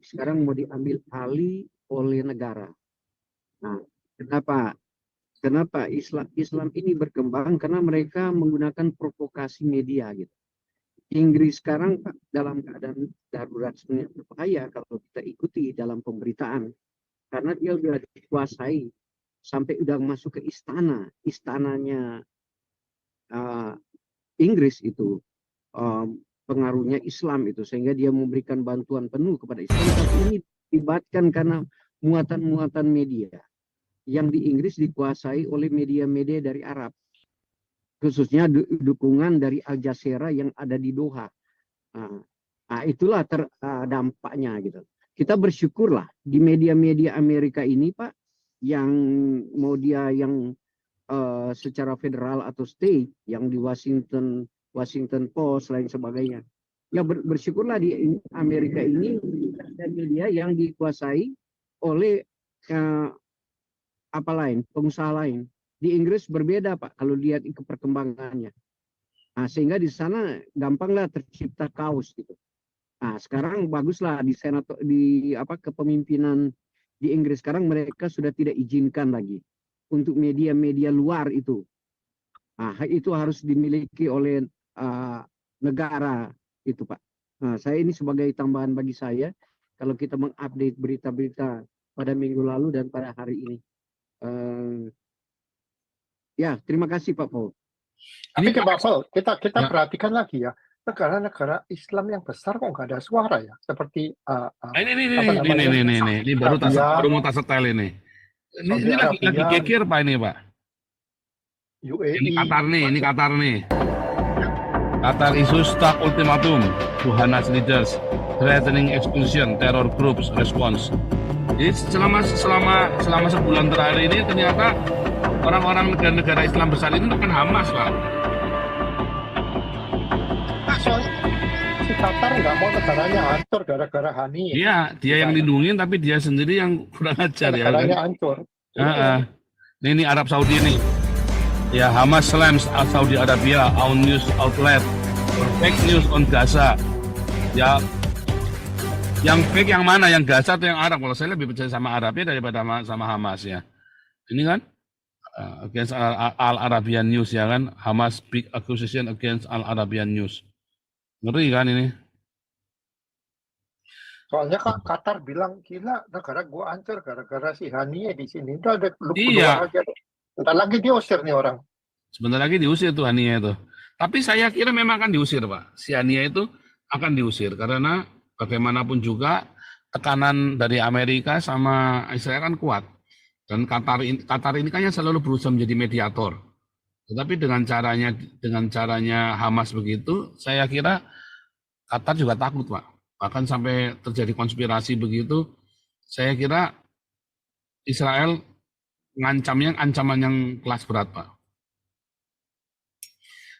sekarang mau diambil alih oleh negara. Nah, kenapa Islam ini berkembang? Karena mereka menggunakan provokasi media gitu. Inggris sekarang Pak, dalam keadaan darurat sebenarnya berbahaya kalau kita ikuti dalam pemberitaan karena dia sudah dikuasai sampai udah masuk ke istananya Inggris itu pengaruhnya Islam itu sehingga dia memberikan bantuan penuh kepada Islam. Tapi ini dibatkan karena muatan-muatan media yang di Inggris dikuasai oleh media-media dari Arab, khususnya dukungan dari Al Jazeera yang ada di Doha. Itulah dampaknya gitu. Kita bersyukurlah di media-media Amerika ini Pak, yang mau dia yang secara federal atau state, yang di Washington Post lain sebagainya. Ya bersyukurlah di Amerika ini ada media yang dikuasai oleh pengusaha lain. Di Inggris berbeda Pak, kalau lihat ke perkembangannya. Nah, sehingga di sana gampanglah tercipta kaos gitu. Nah, sekarang baguslah di senator di kepemimpinan di Inggris sekarang mereka sudah tidak izinkan lagi untuk media-media luar itu. Nah, itu harus dimiliki oleh negara itu Pak. Nah, saya ini sebagai tambahan bagi saya kalau kita mengupdate berita-berita pada minggu lalu dan pada hari ini. Ya, terima kasih Pak Paul.
Tapi Pak Paul, kita
Ya.
perhatikan lagi ya, negara-negara Islam yang besar kok nggak ada suara ya, seperti
Ini baru mau tas setel ini. Ini lagi geger Pak ini Pak.
UAE,
Ini Qatar nih. Qatar issues tough ultimatum to Hamas leaders, threatening expulsion, terror groups response. Jadi selama sebulan terakhir ini ternyata orang-orang negara-negara Islam besar ini bukan Hamas Pak.
soalnya si Qatar nggak mau negaranya hancur gara-gara Hani.
Iya, dia yang lindungin tapi dia sendiri yang kurang ajar ya.
Negaranya
Kan?
hancur.
Ini Arab Saudi ini. Ya, Hamas slams Saudi Arabia on news outlet. Fake news on Gaza. Ya, yang fake yang mana? Yang Gaza atau yang Arab? Kalau saya lebih percaya sama Arabnya daripada sama Hamas ya. Ini kan against Al Arabian News ya kan. Hamas big accusation against Al Arabian News. Ngeri kan ini?
Soalnya Qatar bilang gila negara gua hancur gara-gara si Hani di sini. Udah ada
Iya.
aja. Bentar lagi diusir nih orang.
Sebentar lagi diusir tuh Hania itu. Tapi saya kira memang akan diusir Pak. Si Hania itu akan diusir karena bagaimanapun juga tekanan dari Amerika sama Israel kan kuat. Dan Qatar ini kan yang selalu berusaha menjadi mediator. Tetapi dengan caranya Hamas begitu, saya kira Qatar juga takut Pak. Bahkan sampai terjadi konspirasi begitu, saya kira Israel ngancamnya ancaman yang kelas berat Pak.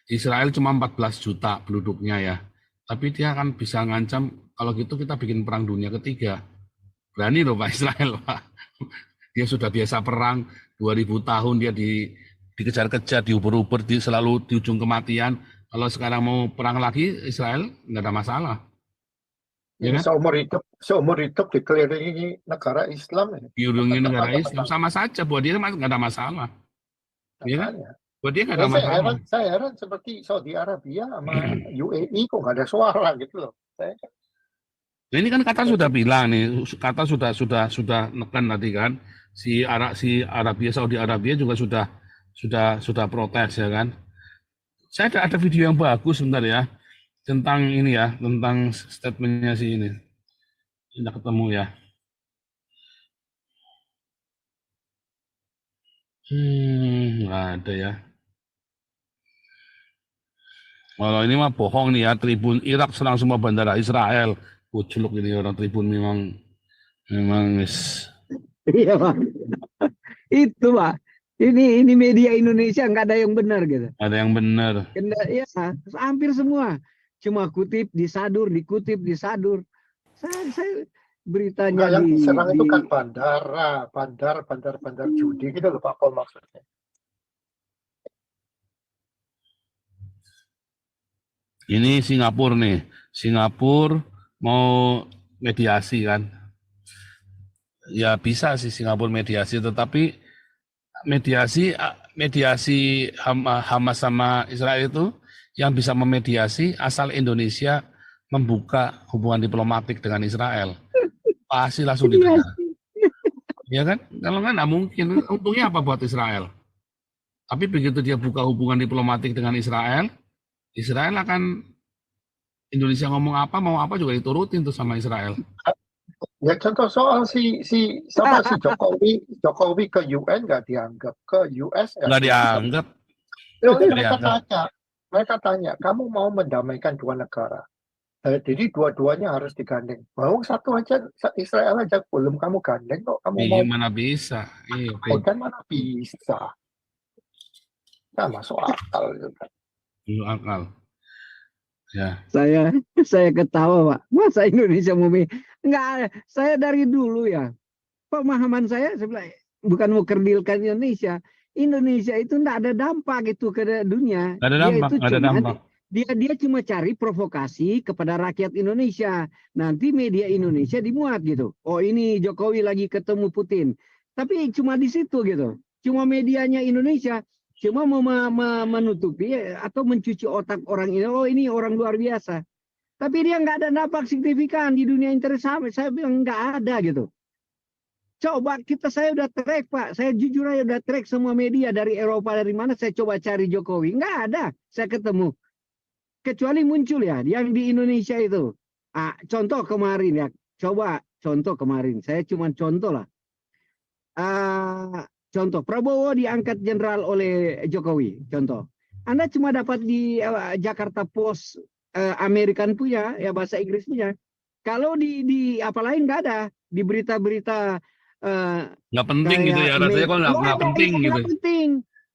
Israel cuma 14 juta penduduknya ya. Tapi dia akan bisa ngancam, kalau gitu kita bikin perang dunia ketiga. Berani loh Pak Israel Pak. Dia sudah biasa perang, 2000 tahun dia dikejar-kejar, diuber-uber, selalu di ujung kematian. Kalau sekarang mau perang lagi, Israel nggak ada masalah. Ya kan?
Seumur hidup dikelilingi negara Islam.
Diurungi negara Islam, sama saja buat dia nggak ada masalah. Ya kan? Buat dia nggak ada masalah.
Saya heran seperti Saudi Arabia sama UAE kok nggak ada suara gitu loh.
Nah, ini kan Qatar sudah bilang nih, Qatar sudah nekan tadi kan, si Arabia, Saudi Arabia juga sudah protes ya kan. Saya ada video yang bagus sebentar ya tentang ini ya, tentang statementnya si ini. Tidak ketemu ya. Nggak ada ya. Kalau ini mah bohong nih ya, Tribun Irak serang semua bandara Israel. Kuculuk ini orang Tribun memang
Iya Pak. Itu Pak. Ini media Indonesia nggak ada yang benar gitu.
ada yang benar.
Ya, hampir semua. Cuma kutip disadur, dikutip disadur. Saya beritanya
yang diserang itu kan bandar judi gitu loh Pak Paul maksudnya.
Ini Singapura nih. Singapura mau mediasi kan. Ya bisa sih Singapura mediasi, tetapi mediasi Hamas sama Israel itu yang bisa memediasi asal Indonesia membuka hubungan diplomatik dengan Israel. Pasti langsung didengar. Ya kan? Kalau nggak mungkin. Untungnya apa buat Israel? Tapi begitu dia buka hubungan diplomatik dengan Israel akan Indonesia ngomong apa, mau apa juga diturutin tuh sama Israel.
Ya contoh soal si Jokowi ke UN nggak dianggap, ke US
nggak dianggap.
Mereka tanya, kamu mau mendamaikan dua negara? Jadi dua-duanya harus digandeng. Mau satu aja, Israel aja belum kamu gandeng kok. Kamu mau
Mana bisa?
kan mana bisa? Nah, masuk akal juga.
Masuk akal. Ya.
Saya ketawa Pak. Masa Indonesia mau enggak? Saya dari dulu ya. Pemahaman saya bilang bukan mau kerdilkan Indonesia. Indonesia itu enggak ada dampak itu ke dunia.
Nggak ada
Dia
dampak,
itu
nggak ada
cuma
dampak.
dia cuma cari provokasi kepada rakyat Indonesia. Nanti media Indonesia dimuat gitu. Oh, ini Jokowi lagi ketemu Putin. Tapi cuma di situ gitu. Cuma medianya Indonesia cuma mau menutupi atau mencuci otak orang ini. Oh, ini orang luar biasa. Tapi dia nggak ada dampak signifikan di dunia internet. Saya bilang nggak ada gitu. Coba saya udah track Pak, saya jujur aja udah track semua media dari Eropa dari mana saya coba cari Jokowi, nggak ada, saya ketemu. Kecuali muncul ya, yang di Indonesia itu. Contoh kemarin ya, coba contoh kemarin, saya cuma contoh lah. Contoh Prabowo diangkat jenderal oleh Jokowi, contoh. Anda cuma dapat di Jakarta Post American punya, ya bahasa Inggris punya. Kalau di apa lain nggak ada, di berita-berita
Nggak penting gitu ya, rasanya kok nggak penting gitu.
Nggak penting.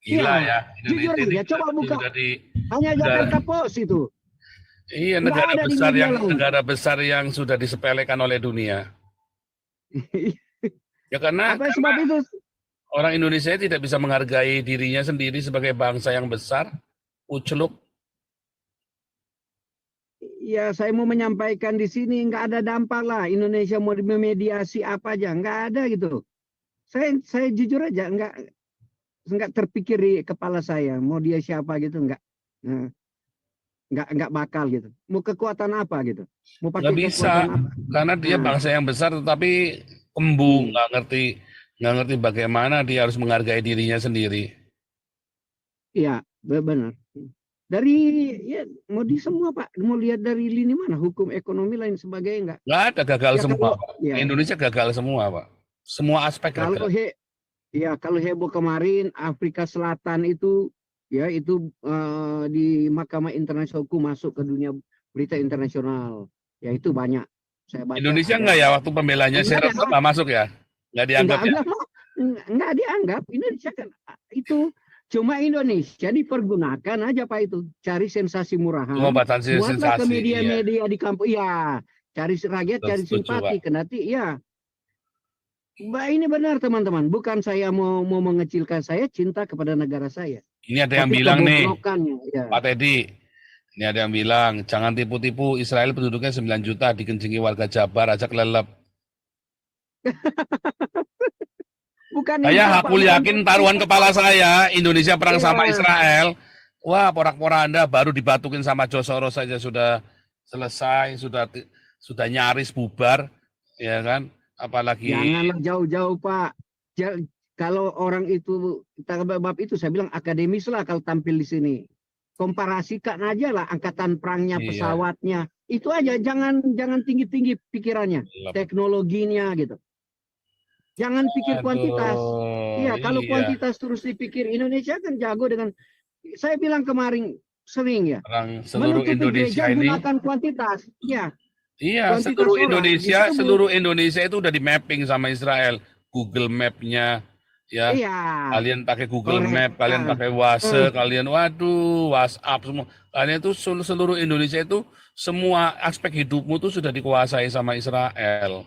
Gila ya,
Jujur
Indonesia
aja, coba buka.
sudah di
Hanya Jakarta Post itu.
iya
Nggak ada di media lain.
negara besar yang sudah disepelekan oleh dunia. Ya karena
Sebab itu
orang Indonesia tidak bisa menghargai dirinya sendiri sebagai bangsa yang besar, uceluk.
ya saya mau menyampaikan di sini nggak ada dampak lah. Indonesia mau memediasi apa aja nggak ada gitu. Saya jujur aja nggak terpikir di kepala saya mau dia siapa gitu nggak bakal gitu. Mau kekuatan apa gitu? Mau pakai
Nggak bisa,
kekuatan apa?
karena dia bangsa yang besar tetapi kembung, nggak ngerti bagaimana dia harus menghargai dirinya sendiri.
Iya, benar. Dari ya mau di semua Pak, mau lihat dari lini mana hukum ekonomi lain sebagainya
Nggak ada gagal
Ya,
semua,
kalau-
Pak.
ya.
Indonesia gagal semua, Pak. Semua aspek
kalau
gagal.
kalau heboh kemarin Afrika Selatan itu ya itu di Mahkamah Internasional Hukum masuk ke dunia berita internasional. Ya itu banyak. Saya baca.
Indonesia
ada.
nggak ya waktu pembelanya
Nggak
Sherlock
ada.
nggak masuk ya? Nggak dianggap ya?
Nggak dianggap. Indonesia kan itu cuma Indonesia dipergunakan aja Pak itu cari sensasi murahan.
Pengobatan
Buatlah ke
sensasi. Iya.
media-media di kampung. Iya, cari rakyat, cari
Setuju,
simpati.
Pak.
Kendati, ya. Mbak ini benar teman-teman. Bukan saya mau mengecilkan, saya cinta kepada negara saya.
Ini ada yang
Tapi
bilang nih,
kebobrokannya, ya.
Pak Teddy. Ini ada yang bilang, jangan tipu-tipu, Israel penduduknya 9 juta, dikencingi warga Jabar, ajak lelep.
Bukan
Saya
itu, Pak.
hakul
Bukan
yakin
itu.
taruhan kepala saya, Indonesia perang sama
Iya.
Israel. Wah, porak-poranda baru dibatukin sama Josoro saja sudah selesai, sudah nyaris bubar, ya kan? Apalagi
Janganlah jauh-jauh Pak. Kalau orang itu, bab itu saya bilang akademis lah kalau tampil di sini. Komparasikan aja lah angkatan perangnya,
Iya.
pesawatnya. Itu aja, jangan tinggi-tinggi pikirannya, teknologinya gitu. Jangan pikir kuantitas. Iya, kalau kuantitas terus dipikir, Indonesia kan jago dengan, saya bilang kemarin sering ya,
perang seluruh
menutupi
Indonesia
gereja
ini.
gunakan kuantitas. Ya,
Iya,
kuantitas
seluruh
orang,
Indonesia,
itu
seluruh Indonesia itu udah di mapping sama Israel. Google Map-nya, ya.
iya.
Kalian pakai Google
Correct.
Map, kalian pakai kalian waduh, WhatsApp semua. Kalian itu seluruh Indonesia itu semua aspek hidupmu tuh sudah dikuasai sama Israel.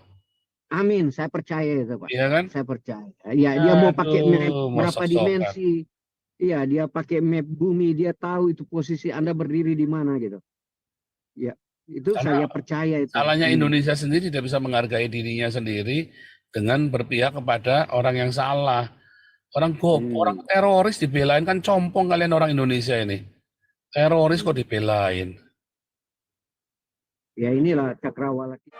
Amin, saya percaya itu Pak.
Iya kan?
Saya percaya. Ya, dia mau pakai map
Aduh, mau
berapa
sok-sokan.
dimensi. Iya, dia pakai map bumi, dia tahu itu posisi Anda berdiri di mana gitu. Ya, itu
Karena
saya percaya itu.
Salahnya Indonesia sendiri tidak bisa menghargai dirinya sendiri dengan berpihak kepada orang yang salah. Orang orang teroris dibelain, kan compong kalian orang Indonesia ini. Teroris kok dibelain.
Ya inilah cakrawala kita.